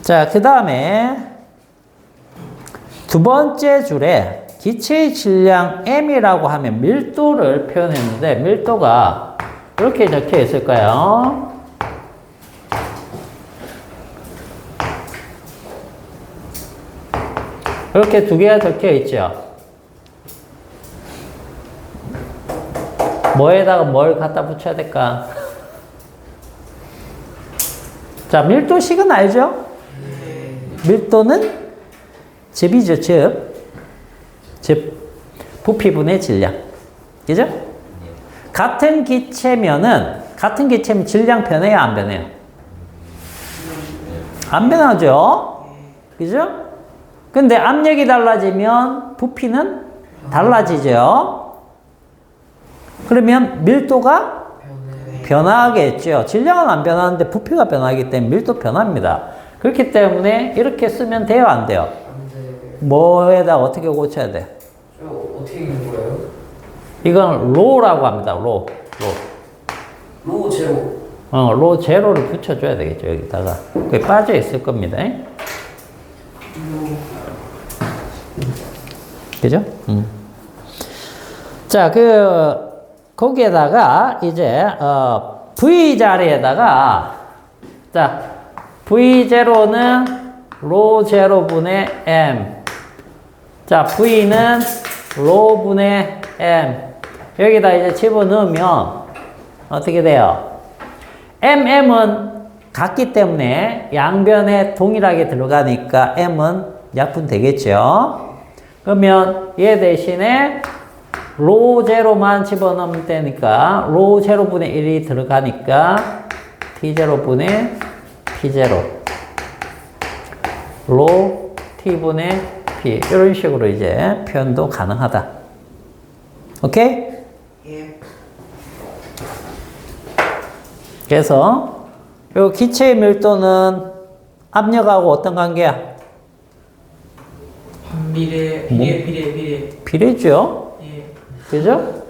자, 그 다음에 두 번째 줄에 기체의 질량 M이라고 하면 밀도를 표현했는데 밀도가 이렇게 적혀 있을 거예요. 이렇게 두 개가 적혀 있죠. 뭐에다가 뭘 갖다 붙여야 될까? 자, 밀도식은 알죠? 밀도는 즙이죠, 즙. 부피분의 질량. 그죠? 같은 기체면 질량 변해요, 안 변해요? 안 변하죠? 그죠? 근데 압력이 달라지면 부피는 달라지죠? 그러면 밀도가 변하겠죠. 질량은 안 변하는데 부피가 변하기 때문에 밀도 변합니다. 그렇기 때문에 이렇게 쓰면 돼요, 안 돼요? 뭐에다 어떻게 고쳐야 돼? 어떻게 읽는 거예요? 이건 로라고 합니다. 로 제로. 로 제로를 붙여줘야 되겠죠. 여기다가. 그게 빠져 있을 겁니다. 그죠? 자, 거기에다가 이제, V 자리에다가, 자, V0는 로 제로분의 M. 자, V는 로분의 M. 여기다 이제 집어넣으면 어떻게 돼요? MM은 같기 때문에 양변에 동일하게 들어가니까 M은 약분 되겠죠? 그러면 얘 대신에 로 제로만 집어넣으면 되니까 로 제로분의 1이 들어가니까 T 제로분의 T 제로 로 T분의 P. 이런 식으로 이제 표현도 가능하다. 오케이? 예. 그래서 요 기체의 밀도는 압력하고 어떤 관계야? 반비례, 뭐? 비례. 비례죠? 예. 그죠?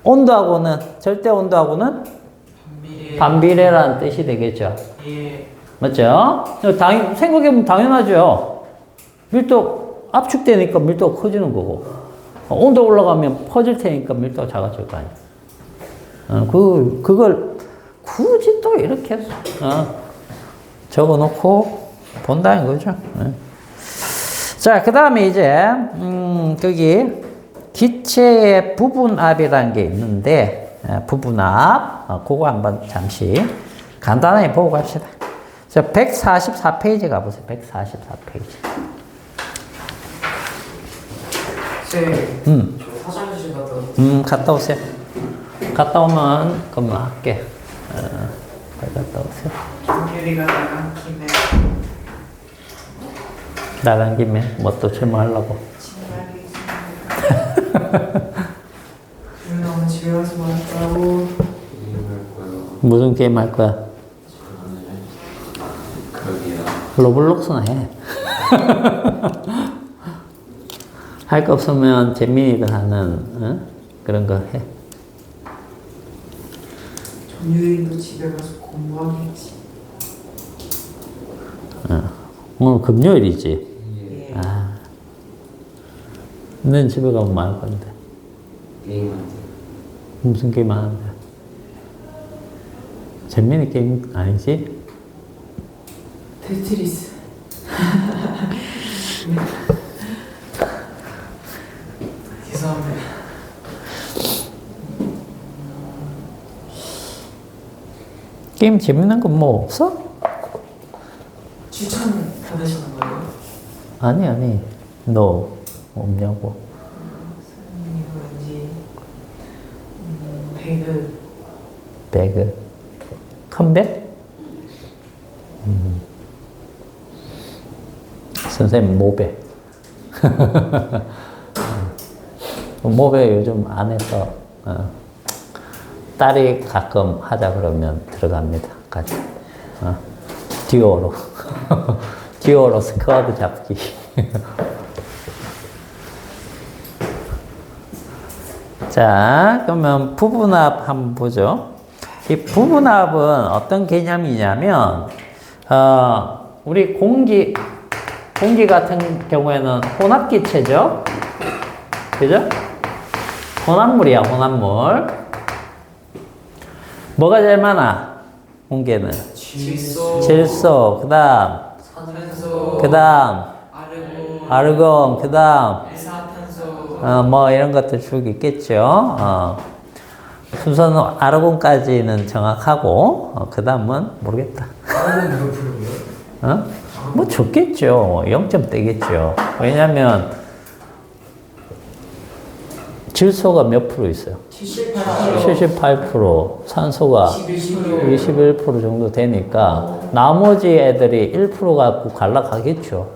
온도하고는, 절대 온도하고는 반비례. 반비례라는 뜻이 되겠죠. 예. 맞죠? 생각해보면 당연하죠. 밀도 압축되니까 밀도가 커지는 거고, 온도 올라가면 퍼질 테니까 밀도가 작아질 거 아니야. 그걸 굳이 또 이렇게 적어 놓고 본다는 거죠. 자, 그 다음에 이제, 거기 기체의 부분압이라는 게 있는데, 부분압, 그거 한번 잠시 간단하게 보고 갑시다. 자, 144페이지 가보세요. 144페이지. 쌤, 저 화장실 갔다 왔어요. 갔다 오세요. 갔다 오면 그만 할게. 빨리 갔다 오세요. 정규리가 나간 김에 나간 김에 뭐 또 질문하려고. 진지하게 있습니다. 오늘 집에 와서 말했다고. 게임할 거요. 무슨 게임 할 거야? 그러게요. 로블록스나 해. 할 거 없으면 재민이들 하는 그런 거 해. 전유인도 집에 가서 공부하겠지. 오늘 금요일이지. 예. 넌 집에 가면 뭐 할 건데? 게임한테. 무슨 게임 하는데? 재민이 게임 아니지? 테트리스. 죄송합니다. 게임 재밌는 거 뭐 없어? 추천 받으시는 거예요? 아니. 너 없냐고. 이거 왠지 배그. 컴백? 선생님 모배. 모배 요즘 안 해서 딸이 가끔 하자 그러면 들어갑니다. 같이. 듀오로. 듀오로 스쿼드 잡기. 자, 그러면 부분압 한번 보죠. 이 부분압은 어떤 개념이냐면, 우리 공기 같은 경우에는 혼합기체죠? 그죠? 혼합물이야, 혼합물. 뭐가 제일 많아? 공기에는? 질소, 그 다음, 산소, 그 다음, 아르곤, 그 다음, 일산화탄소, 뭐 이런 것들 쭉 있겠죠. 순서는 아르곤까지는 정확하고, 그 다음은 모르겠다. 아는 몇 프로예요? 뭐 좋겠죠. 0점대겠죠. 왜냐면 질소가 몇 프로 있어요? 78%, 산소가 21% 정도 되니까 나머지 애들이 1% 갖고 갈라가겠죠.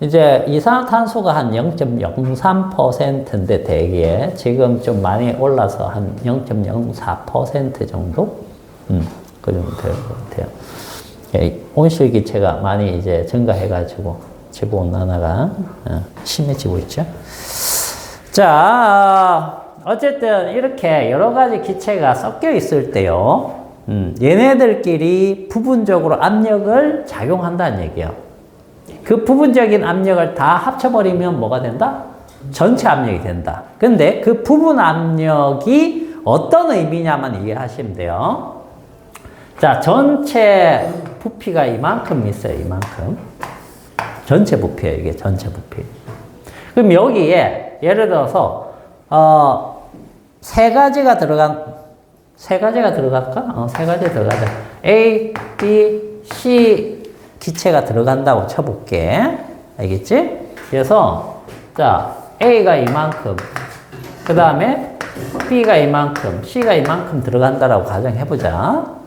이제 이산화탄소가 한 0.03%인데 대기에 지금 좀 많이 올라서 한 0.04% 정도? 그 정도 될 것 같아요. 온실기체가 많이 이제 증가해가지고 지구온난화가 심해지고 있죠. 자, 어쨌든 이렇게 여러 가지 기체가 섞여 있을 때요, 얘네들끼리 부분적으로 압력을 작용한다는 얘기예요. 그 부분적인 압력을 다 합쳐버리면 뭐가 된다? 전체 압력이 된다. 근데 그 부분 압력이 어떤 의미냐만 이해하시면 돼요. 자, 전체 부피가 이만큼 있어요, 이만큼. 전체 부피예요, 이게 전체 부피. 그럼 여기에, 예를 들어서, 세 가지가 들어갈까? 세 가지 들어가자. A, B, C 기체가 들어간다고 쳐볼게. 알겠지? 그래서, 자, A가 이만큼, 그 다음에 B가 이만큼, C가 이만큼 들어간다라고 가정해보자.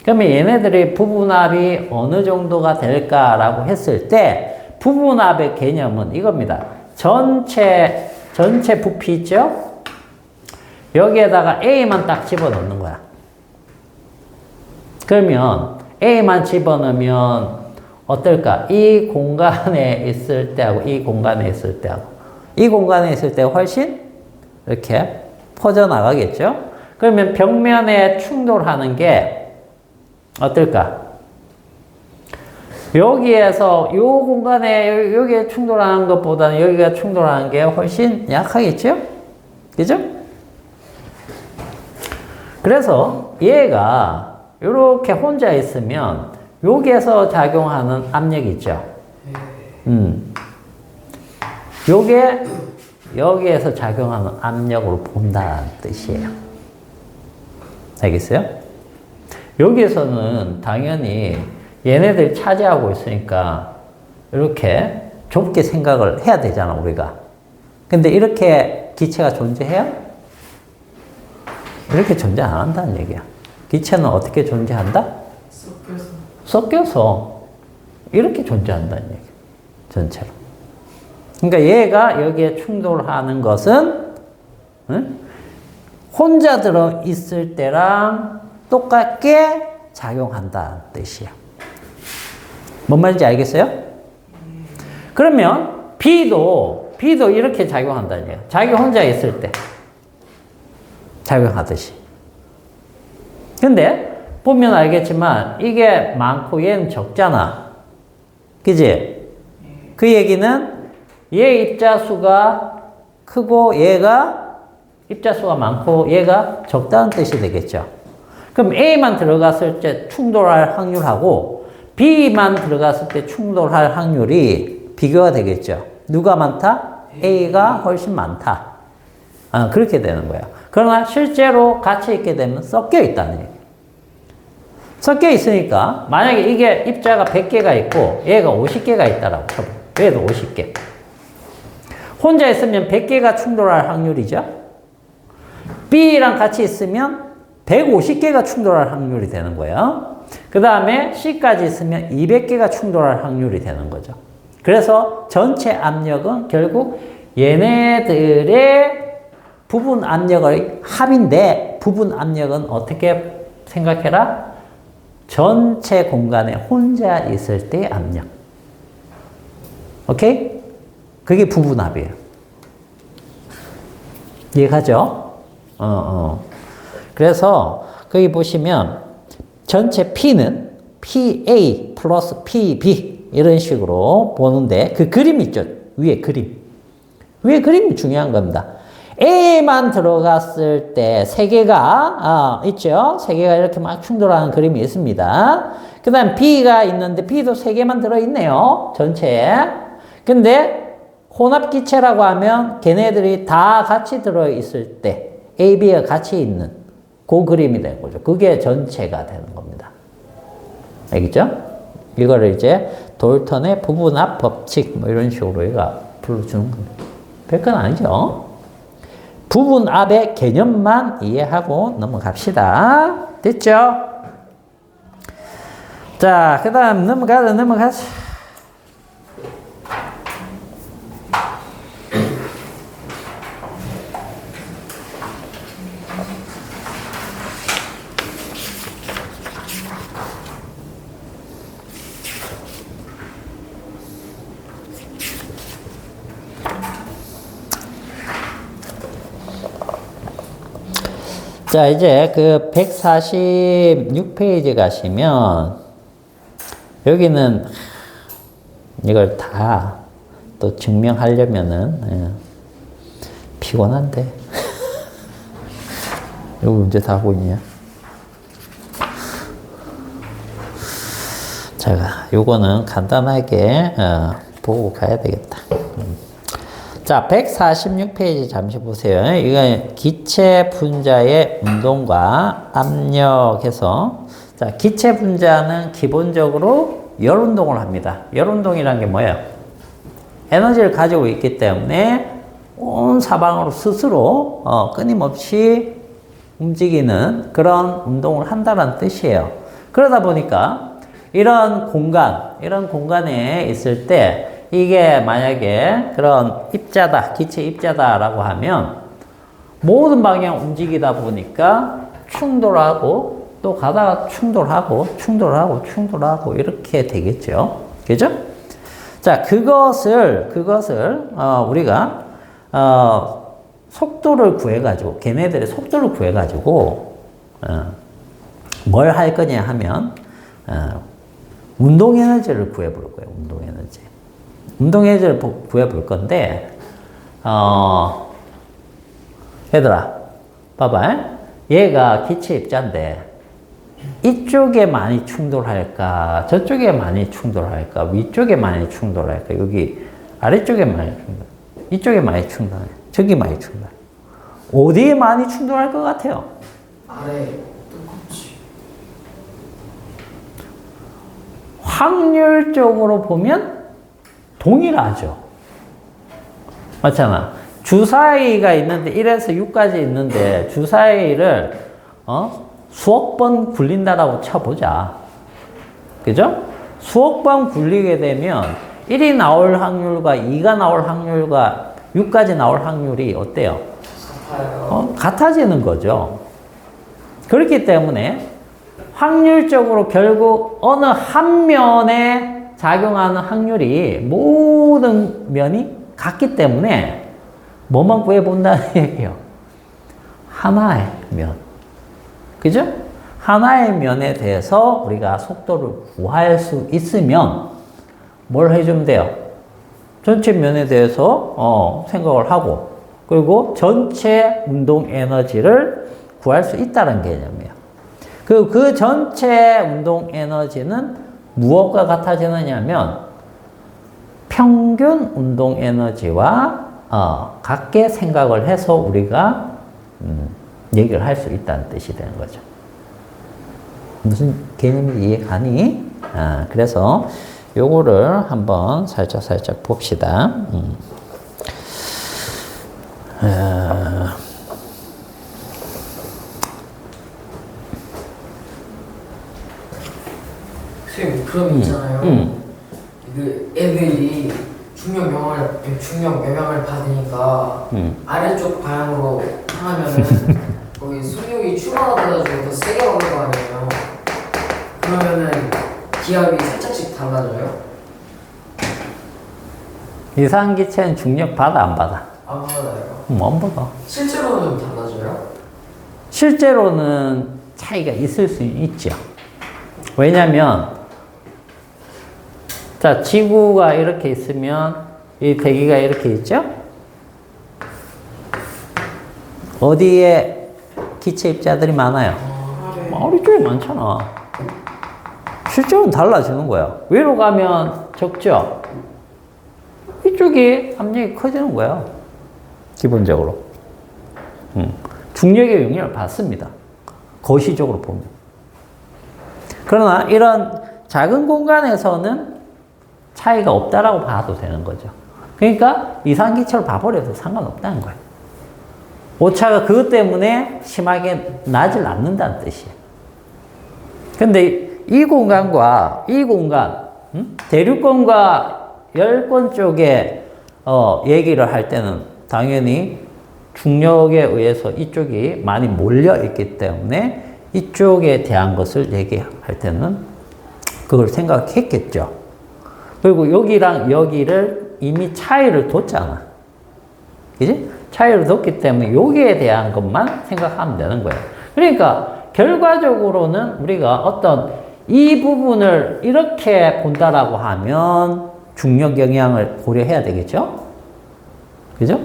그러면 얘네들이 부분합이 어느 정도가 될까라고 했을 때 부분합의 개념은 이겁니다. 전체 부피 있죠? 여기에다가 A만 딱 집어넣는 거야. 그러면 A만 집어넣으면 어떨까? 이 공간에 있을 때하고 이 공간에 있을 때하고 이 공간에 있을 때 훨씬 이렇게 퍼져나가겠죠? 그러면 벽면에 충돌하는 게 어떨까? 여기에서 이 공간에 여기에 충돌하는 것보다는 여기가 충돌하는 게 훨씬 약하겠죠? 그죠? 그래서 얘가 이렇게 혼자 있으면 여기에서 작용하는 압력이 있죠. 요게 여기에서 작용하는 압력으로 본다는 뜻이에요. 알겠어요? 여기에서는 당연히 얘네들 차지하고 있으니까 이렇게 좁게 생각을 해야 되잖아, 우리가. 근데 이렇게 기체가 존재해요? 이렇게 존재 안 한다는 얘기야. 기체는 어떻게 존재한다? 섞여서 이렇게 존재한다는 얘기야. 전체로. 그러니까 얘가 여기에 충돌하는 것은 혼자 들어 있을 때랑 똑같게 작용한다는 뜻이야. 뭔 말인지 알겠어요? 그러면 B도 이렇게 작용한다는 얘기야. 자기 혼자 있을 때 작용하듯이. 근데 보면 알겠지만 이게 많고 얘는 적잖아. 그지? 그 얘기는 얘 입자수가 크고 얘가 입자수가 많고 얘가 적다는 뜻이 되겠죠. 그럼 A만 들어갔을 때 충돌할 확률하고 B만 들어갔을 때 충돌할 확률이 비교가 되겠죠. 누가 많다? A가 훨씬 많다. 그렇게 되는 거예요. 그러나 실제로 같이 있게 되면 섞여 있다는 얘기예요. 섞여 있으니까 만약에 이게 입자가 100개가 있고 얘가 50개가 있다라고 쳐봐. 얘도 50개. 혼자 있으면 100개가 충돌할 확률이죠. B랑 같이 있으면 150개가 충돌할 확률이 되는 거예요. 그 다음에 C까지 있으면 200개가 충돌할 확률이 되는 거죠. 그래서 전체 압력은 결국 얘네들의 부분 압력의 합인데 부분 압력은 어떻게 생각해라? 전체 공간에 혼자 있을 때의 압력. 오케이? 그게 부분합이에요. 이해가죠? 그래서 거기 보시면 전체 P는 PA 플러스 PB 이런 식으로 보는데 그 그림 있죠? 위에 그림. 위에 그림이 중요한 겁니다. A만 들어갔을 때 세 개가 있죠? 세 개가 이렇게 막 충돌하는 그림이 있습니다. 그 다음 B가 있는데 B도 세 개만 들어있네요. 전체에. 근데 혼합기체라고 하면 걔네들이 다 같이 들어있을 때 A, B가 같이 있는 그 그림이 되는 거죠. 그게 전체가 되는 겁니다. 알겠죠? 이거를 이제 돌턴의 부분합 법칙 뭐 이런 식으로 얘가 불러주는 겁니다. 별건 아니죠? 부분합의 개념만 이해하고 넘어갑시다. 됐죠? 자, 그 다음 넘어가자. 자, 이제 그 146페이지 가시면 여기는 이걸 다 또 증명하려면은 피곤한데 이거 문제 다 하고 있냐? 자, 요거는 간단하게 보고 가야 되겠다. 자, 146페이지 잠시 보세요. 이건 기체 분자의 운동과 압력해서 자, 기체 분자는 기본적으로 열 운동을 합니다. 열 운동이란 게 뭐예요? 에너지를 가지고 있기 때문에 온 사방으로 스스로 끊임없이 움직이는 그런 운동을 한다는 뜻이에요. 그러다 보니까 이런 공간에 있을 때 이게 만약에 그런 입자다, 기체 입자다라고 하면 모든 방향 움직이다 보니까 충돌하고 또 가다가 충돌하고 이렇게 되겠죠. 그죠? 자, 그것을 우리가 속도를 구해가지고 걔네들의 속도를 구해가지고 뭘 할 거냐 하면 운동 에너지를 구해볼 거예요. 운동 에너지를 구해볼 건데 얘들아 봐봐. 얘가 기체 입자인데 이쪽에 많이 충돌할까? 저쪽에 많이 충돌할까? 위쪽에 많이 충돌할까? 여기 아래쪽에 많이 충돌. 이쪽에 많이 충돌해. 저기 많이 충돌. 어디에 많이 충돌할 것 같아요? 아래 똑같이. 확률적으로 보면 동일하죠. 맞잖아. 주사위가 있는데 1에서 6까지 있는데 주사위를 수억 번 굴린다라고 쳐보자. 그죠? 수억 번 굴리게 되면 1이 나올 확률과 2가 나올 확률과 6까지 나올 확률이 어때요? 같아지는 거죠. 그렇기 때문에 확률적으로 결국 어느 한 면에 작용하는 확률이 모든 면이 같기 때문에 뭐만 구해본다는 얘기예요? 하나의 면. 그죠? 하나의 면에 대해서 우리가 속도를 구할 수 있으면 뭘 해주면 돼요? 전체 면에 대해서 생각을 하고 그리고 전체 운동 에너지를 구할 수 있다는 개념이에요. 그 전체 운동 에너지는 무엇과 같아지느냐면 평균 운동 에너지와 같게 생각을 해서 우리가 얘기를 할 수 있다는 뜻이 되는 거죠. 무슨 개념이 이해가니? 그래서 요거를 한번 살짝 봅시다. 선생님 그럼 있잖아요. 그 애들이 중력 영향을 받으니까 아래쪽 방향으로 향하면은 거기 속력이 추가돼가지고 더 세게 오는 거 아니에요? 그러면은 기압이 살짝씩 달라져요? 이상기체는 중력 받아 안 받아? 안 받아요. 안 받아. 실제로는 달라져요? 실제로는 차이가 있을 수 있죠. 왜냐면 자, 지구가 이렇게 있으면 이 대기가 이렇게 있죠? 어디에 기체 입자들이 많아요? 아래쪽에 많잖아. 실제로는 달라지는 거야. 위로 가면 적죠? 이쪽이 압력이 커지는 거야. 기본적으로. 중력의 영향을 받습니다. 거시적으로 보면. 그러나 이런 작은 공간에서는 차이가 없다라고 봐도 되는 거죠. 그러니까 이상기체로 봐버려도 상관없다는 거예요. 오차가 그것 때문에 심하게 나질 않는다는 뜻이에요. 근데 이 공간과 이 공간, 대륙권과 열권 쪽에 얘기를 할 때는 당연히 중력에 의해서 이쪽이 많이 몰려 있기 때문에 이쪽에 대한 것을 얘기할 때는 그걸 생각했겠죠. 그리고 여기랑 여기를 이미 차이를 뒀잖아. 그지? 차이를 뒀기 때문에 여기에 대한 것만 생각하면 되는 거예요. 그러니까 결과적으로는 우리가 어떤 이 부분을 이렇게 본다라고 하면 중력 영향을 고려해야 되겠죠? 그죠?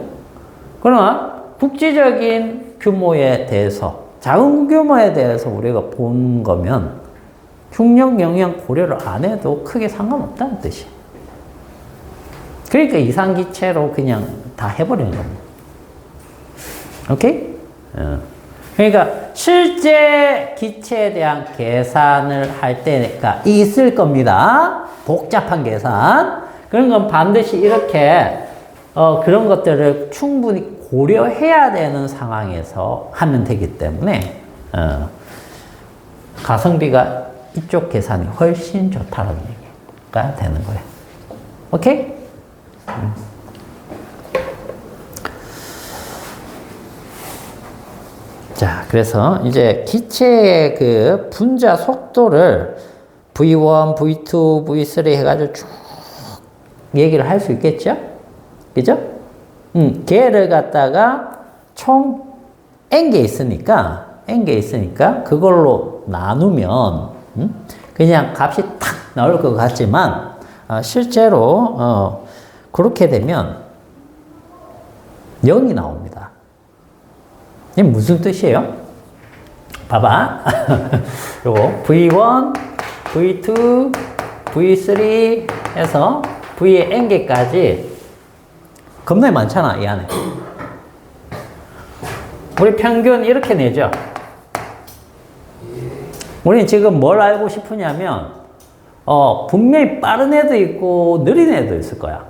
그러나 국지적인 규모에 대해서, 작은 규모에 대해서 우리가 본 거면 중력 영향 고려를 안 해도 크게 상관없다는 뜻이에요. 그러니까 이상기체로 그냥 다 해버리는 겁니다. 오케이? 그러니까 실제 기체에 대한 계산을 할 때가 있을 겁니다. 복잡한 계산. 그런 건 반드시 이렇게 그런 것들을 충분히 고려해야 되는 상황에서 하면 되기 때문에 가성비가 이쪽 계산이 훨씬 좋다는 얘기가 되는 거예요. 오케이? 자, 그래서 이제 기체의 그 분자 속도를 V1, V2, V3 해가지고 쭉 얘기를 할 수 있겠죠? 그죠? 걔를 갖다가 총 N개 있으니까, 그걸로 나누면, 그냥 값이 탁 나올 것 같지만, 실제로, 그렇게 되면 0이 나옵니다. 이게 무슨 뜻이에요? 봐봐. 요거 V1, V2, V3 해서 V의 N개까지 겁나 많잖아, 이 안에. 우리 평균 이렇게 내죠. 우리는 지금 뭘 알고 싶으냐면, 분명히 빠른 애도 있고 느린 애도 있을 거야.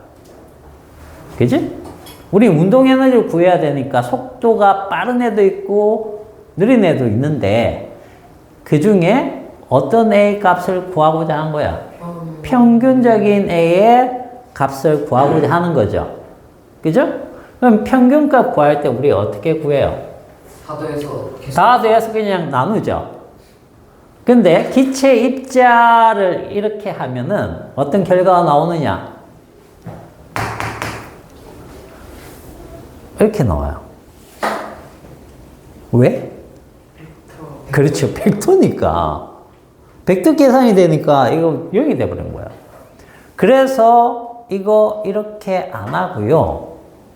그지? 우리 운동 에너지를 구해야 되니까 속도가 빠른 애도 있고 느린 애도 있는데 그 중에 어떤 A 값을 구하고자 하는 거야? 평균적인 A의 값을 구하고자 하는 거죠. 그죠? 그럼 평균값 구할 때 우리 어떻게 구해요? 다 더해서 그냥 나누죠. 근데 기체 입자를 이렇게 하면은 어떤 결과가 나오느냐? 이렇게 나와요. 왜? 그렇죠. 벡터니까. 벡터 계산이 되니까 이거 0이 돼버린 거야. 그래서 이거 이렇게 안 하고요.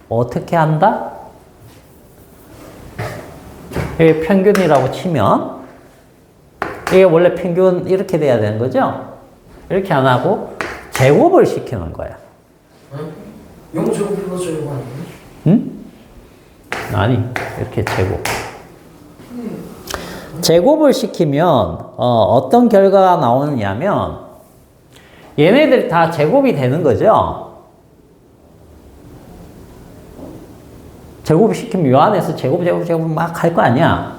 어떻게 한다? 이게 평균이라고 치면 이게 원래 평균 이렇게 돼야 되는 거죠? 이렇게 안 하고 제곱을 시키는 거야. 0제곱 플러스 0 아니에요? 응? 아니, 이렇게 제곱. 제곱을 시키면 어떤 결과가 나오느냐면 얘네들이 다 제곱이 되는 거죠. 제곱 시키면 요 안에서 제곱 막 할 거 아니야.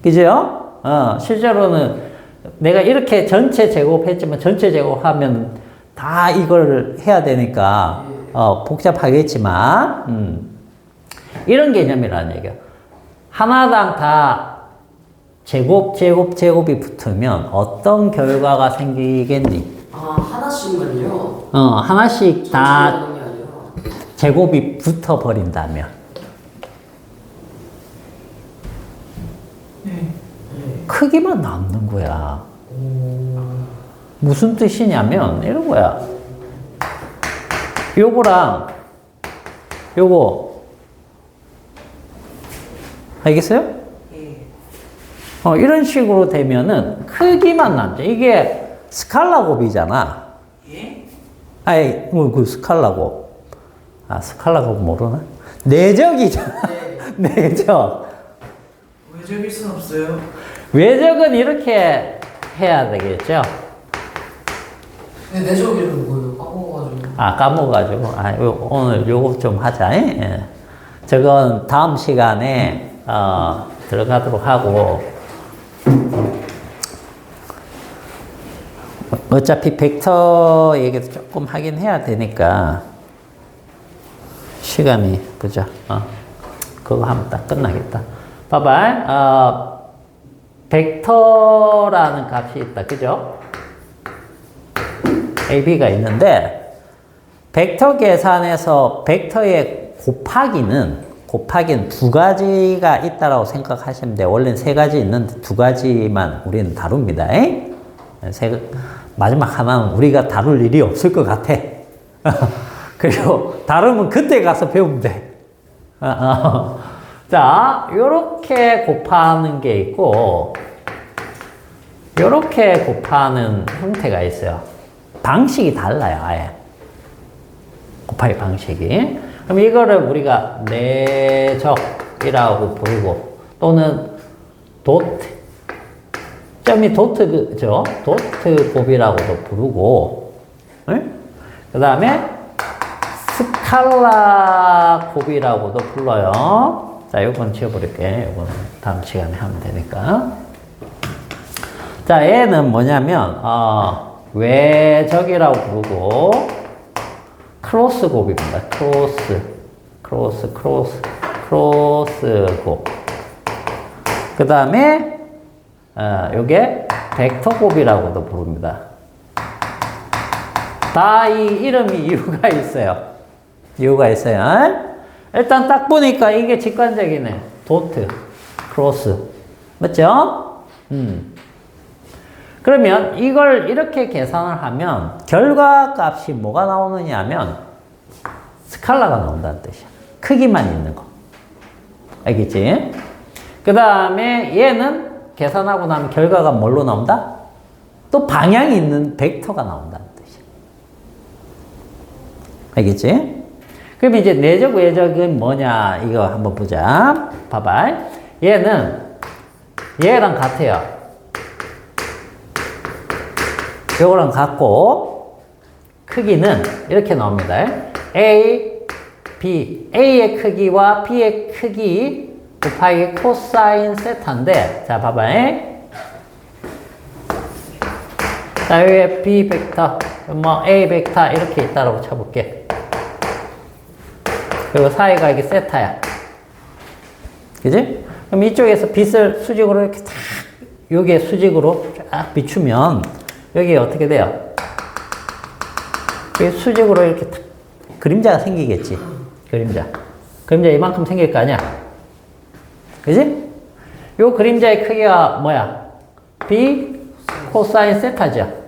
그죠? 실제로는 내가 이렇게 전체 제곱했지만 전체 제곱하면 다 이걸 해야 되니까 복잡하겠지만 이런 개념이라는 얘기야. 하나당 다 제곱이 붙으면 어떤 결과가 생기겠니? 하나씩만요? 하나씩 다 전체 아니라. 제곱이 붙어버린다면. 크기만 남는 거야. 무슨 뜻이냐면 이런 거야. 요거랑 요거 알겠어요? 이런 식으로 되면은 크기만 남죠. 이게 스칼라 곱이잖아. 아니, 그 스칼라 곱. 스칼라 곱 모르나? 내적이잖아. 내적. 외적일 순 없어요. 외적은 이렇게 해야 되겠죠? 근데 내적 이름은 뭐예요? 까먹어가지고. 까먹어가지고. 오늘 요거 좀 하자. 예. 저건 다음 시간에, 들어가도록 하고. 어차피 벡터 얘기도 조금 하긴 해야 되니까. 시간이, 보자. 그거 하면 딱 끝나겠다. 봐봐. 벡터라는 값이 있다. 그죠? AB가 있는데, 벡터 계산에서 벡터의 곱하기는 두 가지가 있다라고 생각하시면 돼요. 원래는 세 가지 있는데 두 가지만 우리는 다룹니다. 마지막 하나는 우리가 다룰 일이 없을 것 같아. 그리고 다루면 그때 가서 배우면 돼. 자, 요렇게 곱하는 게 있고, 요렇게 곱하는 형태가 있어요. 방식이 달라요, 아예. 곱하기 방식이. 그럼 이거를 우리가 내적이라고 부르고, 또는 도트, 점이 도트죠? 도트 곱이라고도 부르고, 그 다음에 스칼라 곱이라고도 불러요. 자, 요건 지워버릴게. 요거는 다음 시간에 하면 되니까. 자, 얘는 뭐냐면, 외적이라고 부르고, 크로스 곱입니다. 크로스 곱. 그 다음에, 요게 벡터 곱이라고도 부릅니다. 다 이 이름이 이유가 있어요. 일단 딱 보니까 이게 직관적이네. 도트, 크로스. 맞죠? 그러면 이걸 이렇게 계산을 하면 결과값이 뭐가 나오느냐 하면 스칼라가 나온다는 뜻이야. 크기만 있는 거. 알겠지? 그 다음에 얘는 계산하고 나면 결과가 뭘로 나온다? 또 방향이 있는 벡터가 나온다는 뜻이야. 알겠지? 그럼 이제 내적, 외적은 뭐냐? 이거 한번 보자. 봐봐. 얘는 얘랑 같아요. 요거랑 같고, 크기는 이렇게 나옵니다. A, B. A의 크기와 B의 크기 곱하기 코사인 세타인데, 자, 봐봐. 자, 여기에 B 벡터, 뭐 A 벡터 이렇게 있다라고 쳐볼게. 그리고 사이가 이게 세타야. 그지? 그럼 이쪽에서 빛을 수직으로 이렇게 탁, 여기에 수직으로 쫙 비추면, 여기 어떻게 돼요? 여기 수직으로 이렇게 탁, 그림자가 생기겠지. 그림자 이만큼 생길 거 아니야? 그지? 요 그림자의 크기가 뭐야? B 코사인 세타죠.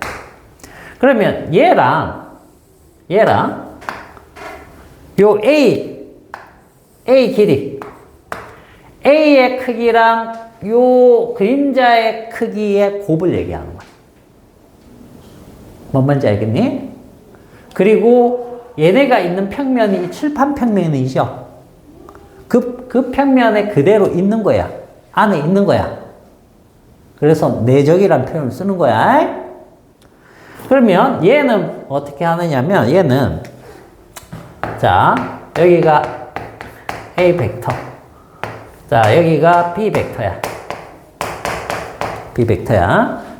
그러면 얘랑 요 A 길이 A의 크기랑 요 그림자의 크기의 곱을 얘기하는 거야. 뭔 말인지 알겠니? 그리고 얘네가 있는 평면이 칠판 평면이죠. 그 평면에 그대로 있는 거야. 안에 있는 거야. 그래서 내적이라는 표현을 쓰는 거야. 그러면 얘는 어떻게 하느냐면 얘는 자, 여기가 A 벡터. 자, 여기가 B 벡터야.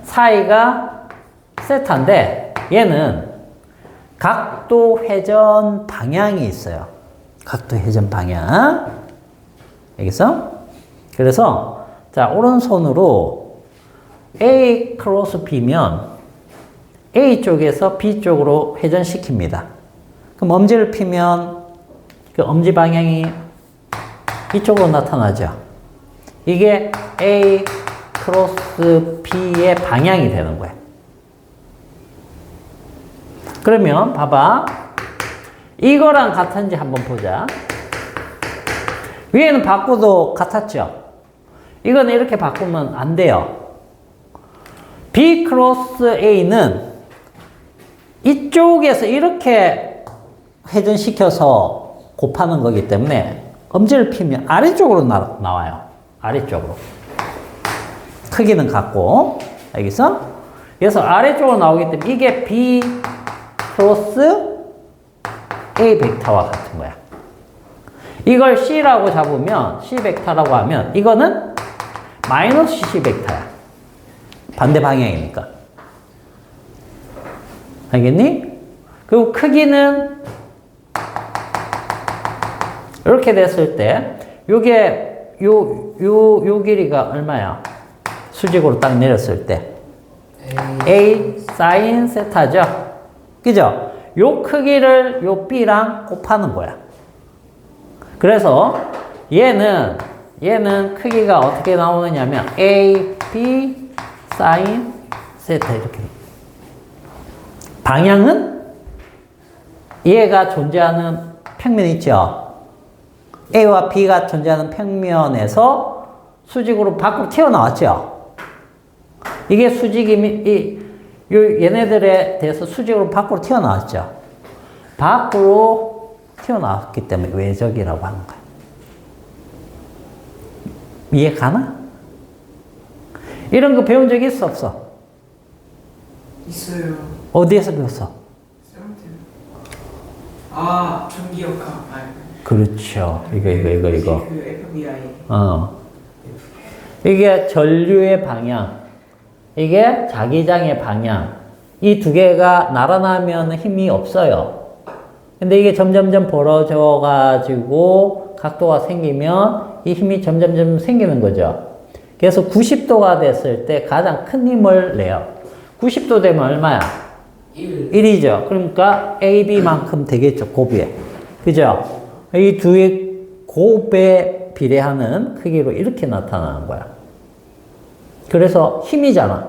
사이가 세타인데 얘는 각도 회전 방향이 있어요. 각도 회전 방향. 알겠어? 그래서 자, 오른손으로 A 크로스 B면 A 쪽에서 B 쪽으로 회전시킵니다. 그럼 엄지를 피면 그 엄지 방향이 이쪽으로 나타나죠. 이게 A 크로스 B의 방향이 되는 거야. 그러면 봐봐. 이거랑 같은지 한번 보자. 위에는 바꿔도 같았죠. 이거는 이렇게 바꾸면 안 돼요. B 크로스 A는 이쪽에서 이렇게 회전시켜서 곱하는 거기 때문에 엄지를 피면 아래쪽으로 나와요. 아래쪽으로. 크기는 같고. 알겠어? 그래서 아래쪽으로 나오기 때문에 이게 B 크로스 A 벡터와 같은 거야. 이걸 C라고 잡으면, C 벡터라고 하면 이거는 마이너스 C 벡터야. 반대 방향이니까. 알겠니? 그리고 크기는 이렇게 됐을 때 요게 요 길이가 얼마야? 수직으로 딱 내렸을 때 A 사인 세타죠. 그죠? 요 크기를 요 B랑 곱하는 거야. 그래서 얘는 크기가 어떻게 나오느냐면 A, B 사인 세타 이렇게. 방향은 얘가 존재하는 평면 있죠? A와 B가 존재하는 평면에서 수직으로 밖으로 튀어나왔죠? 이게 얘네들에 대해서 수직으로 밖으로 튀어나왔죠? 밖으로 튀어나왔기 때문에 외적이라고 하는 거야. 이해 가나? 이런 거 배운 적 있어, 없어? 있어요. 어디에서 배웠어? 세븐틴. 아, 전기역학. 그렇죠. 이거. 그 FBI. 이게 전류의 방향. 이게 자기장의 방향. 이 두 개가 나란하면 힘이 없어요. 근데 이게 점점점 벌어져 가지고 각도가 생기면 이 힘이 점점점 생기는 거죠. 그래서 90도가 됐을 때 가장 큰 힘을 내요. 90도 되면 얼마야? 1이죠. 그러니까 AB만큼 되겠죠. 곱이에. 그죠? 이 두의 곱에 비례하는 크기로 이렇게 나타나는 거야. 그래서 힘이잖아.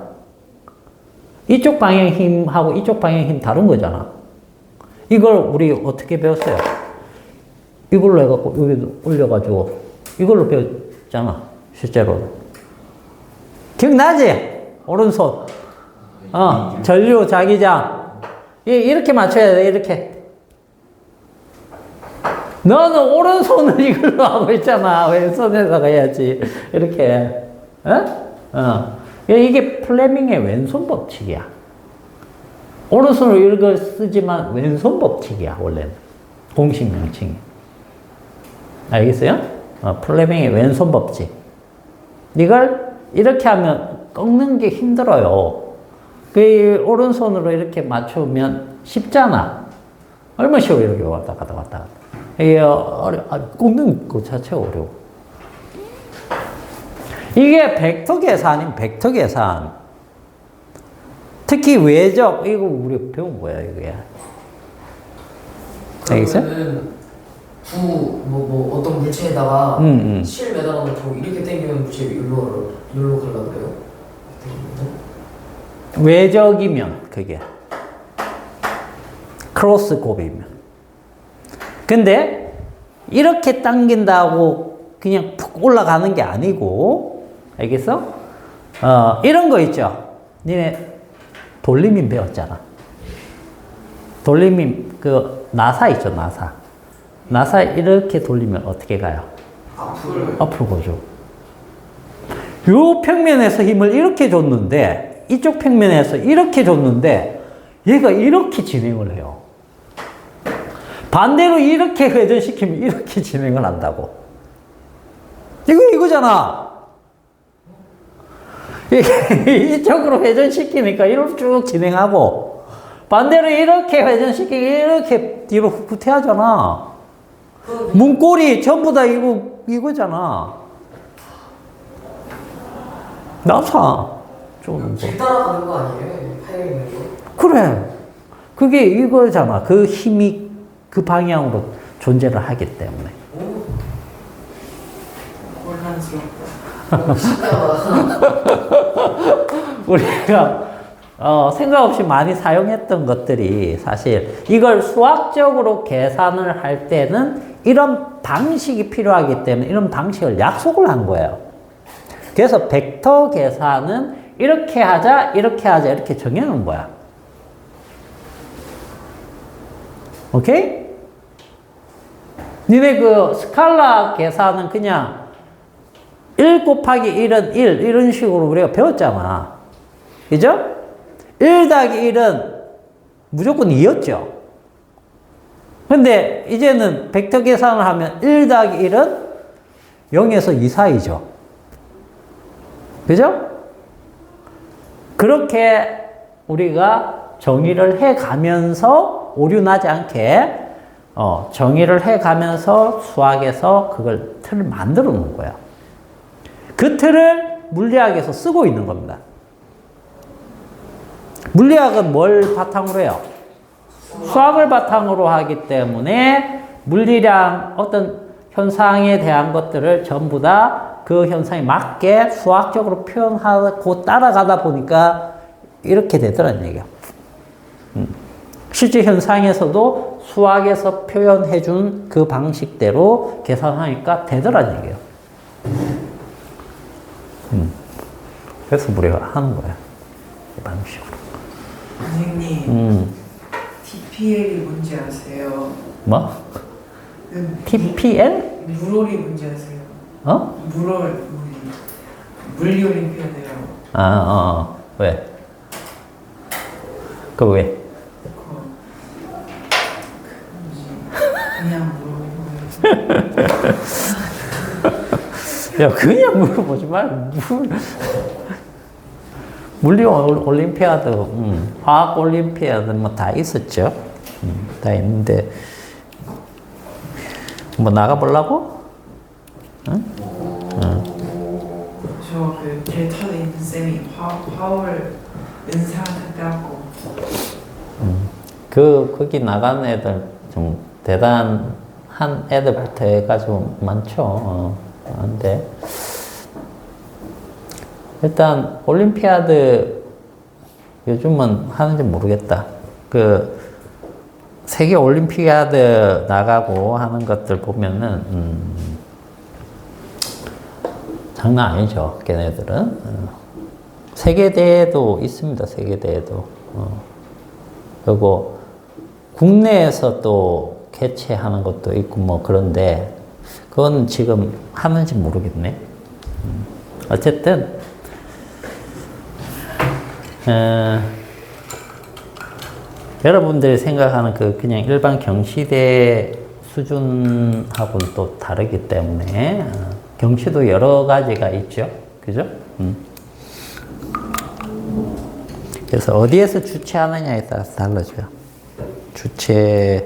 이쪽 방향 힘하고 이쪽 방향 힘 다른 거잖아. 이걸 우리 어떻게 배웠어요? 이걸로 해갖고 여기 올려가지고 이걸로 배웠잖아. 실제로. 기억나지? 오른손. 전류, 자기장. 이렇게 맞춰야 돼, 이렇게. 너는 오른손을 이걸로 하고 있잖아. 왼손에다가 해야지. 이렇게. 이게 플레밍의 왼손 법칙이야. 오른손으로 이걸 쓰지만 왼손 법칙이야, 원래는. 공식 명칭이. 알겠어요? 플레밍의 왼손 법칙. 이걸 이렇게 하면 꺾는 게 힘들어요. 그 오른손으로 이렇게 맞추면 쉽잖아. 얼마나 쉬워, 이렇게 왔다 갔다 왔다 갔다. 이게 꺾는 것 자체가 어려워. 이게 벡터 계산인 벡터 계산. 특히 외적, 이거 우리 배운 거야, 이게. 알겠어요? 그러면은 어떤 물체에다가 실 매달아놓고 이렇게 당기면 물체가 여기로 가려고 그래요? 외적이면 그게 크로스 곱이면. 근데 이렇게 당긴다고 그냥 푹 올라가는 게 아니고, 알겠어? 이런 거 있죠. 니네 돌림인 배웠잖아. 돌림인 그 나사 있죠, 나사. 나사 이렇게 돌리면 어떻게 가요? 앞으로 가죠. 요 평면에서 힘을 이렇게 줬는데, 이쪽 평면에서 이렇게 줬는데, 얘가 이렇게 진행을 해요. 반대로 이렇게 회전시키면 이렇게 진행을 한다고. 이거잖아. 이쪽으로 회전시키니까 이렇게 쭉 진행하고, 반대로 이렇게 회전시키고 이렇게 뒤로 후퇴하잖아. 문고리 전부 다 이거잖아. 나사. 길 따라가는 거 아니에요? 파이어 있는 거? 그래. 그게 이거잖아. 그 힘이 그 방향으로 존재를 하기 때문에. 우리가 생각 없이 많이 사용했던 것들이 사실 이걸 수학적으로 계산을 할 때는 이런 방식이 필요하기 때문에 이런 방식을 약속을 한 거예요. 그래서 벡터 계산은 이렇게 하자, 이렇게 하자, 이렇게 정해놓은 거야. 오케이? 니네 그 스칼라 계산은 그냥 1 곱하기 1은 1 이런 식으로 우리가 배웠잖아. 그죠? 1 더하기 1은 무조건 2였죠. 근데 이제는 벡터 계산을 하면 1 더하기 1은 0에서 2 사이죠. 그죠? 그렇게 우리가 정의를 해 가면서 오류 나지 않게 정의를 해 가면서 수학에서 그걸 틀을 만들어 놓은 거예요. 그 틀을 물리학에서 쓰고 있는 겁니다. 물리학은 뭘 바탕으로 해요? 수학을 바탕으로 하기 때문에 물리량 어떤 현상에 대한 것들을 전부 다 그 현상에 맞게 수학적으로 표현하고 따라가다 보니까 이렇게 되더라는 얘기야. 실제 현상에서도 수학에서 표현해 준 그 방식대로 계산하니까 되더라는 얘기예요. 그래서 우리가 하는 거야. 이 방식으로. 선생님, TPL이 뭔지 아세요? 뭐? TPL? 물올이 뭔지 아세요? 물리 올림피아드요. 왜? 그 왜? 그냥 물어보고. 야, 그냥 물어보지 말고, 물리 올림피아드, 화학 올림피아드 뭐 다 있었죠. 다 있는데 뭐 나가보려고? 응? 저그 데이터에 있는 쌤이 화울 은사한테 빼갖고 거기 나간 애들 좀 대단한 애들부터 해가지고 많죠. 근데 일단 올림피아드 요즘은 하는지 모르겠다. 그 세계 올림피아드 나가고 하는 것들 보면은 장난 아니죠. 걔네들은 세계대회도 있습니다. 세계대회도 그리고 국내에서 또 개최하는 것도 있고 뭐 그런데 그건 지금 하는지 모르겠네. 어쨌든 여러분들이 생각하는 그 그냥 일반 경시대 수준하고는 또 다르기 때문에 경시도 여러 가지가 있죠. 그죠? 그래서 어디에서 주최하느냐에 따라서 달라져요. 주최하는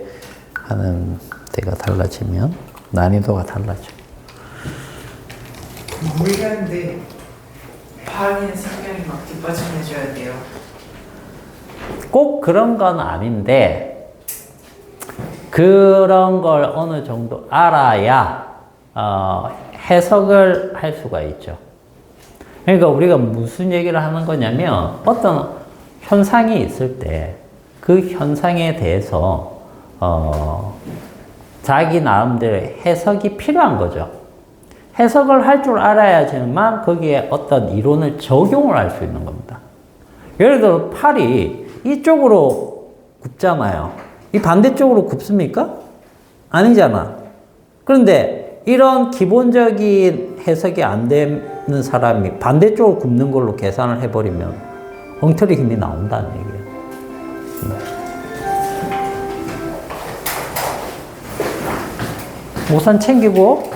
데가 달라지면 난이도가 달라져. 모르겠는데 화학에는 생명이 막 뒷받침해줘야 돼요. 꼭 그런 건 아닌데 그런 걸 어느 정도 알아야 해석을 할 수가 있죠. 그러니까 우리가 무슨 얘기를 하는 거냐면 어떤 현상이 있을 때 그 현상에 대해서 자기 나름대로 해석이 필요한 거죠. 해석을 할 줄 알아야지만 거기에 어떤 이론을 적용을 할 수 있는 겁니다. 예를 들어 팔이 이쪽으로 굽잖아요. 이 반대쪽으로 굽습니까? 아니잖아. 그런데 이런 기본적인 해석이 안 되는 사람이 반대쪽으로 굽는 걸로 계산을 해버리면 엉터리 힘이 나온다는 얘기예요. 우산 챙기고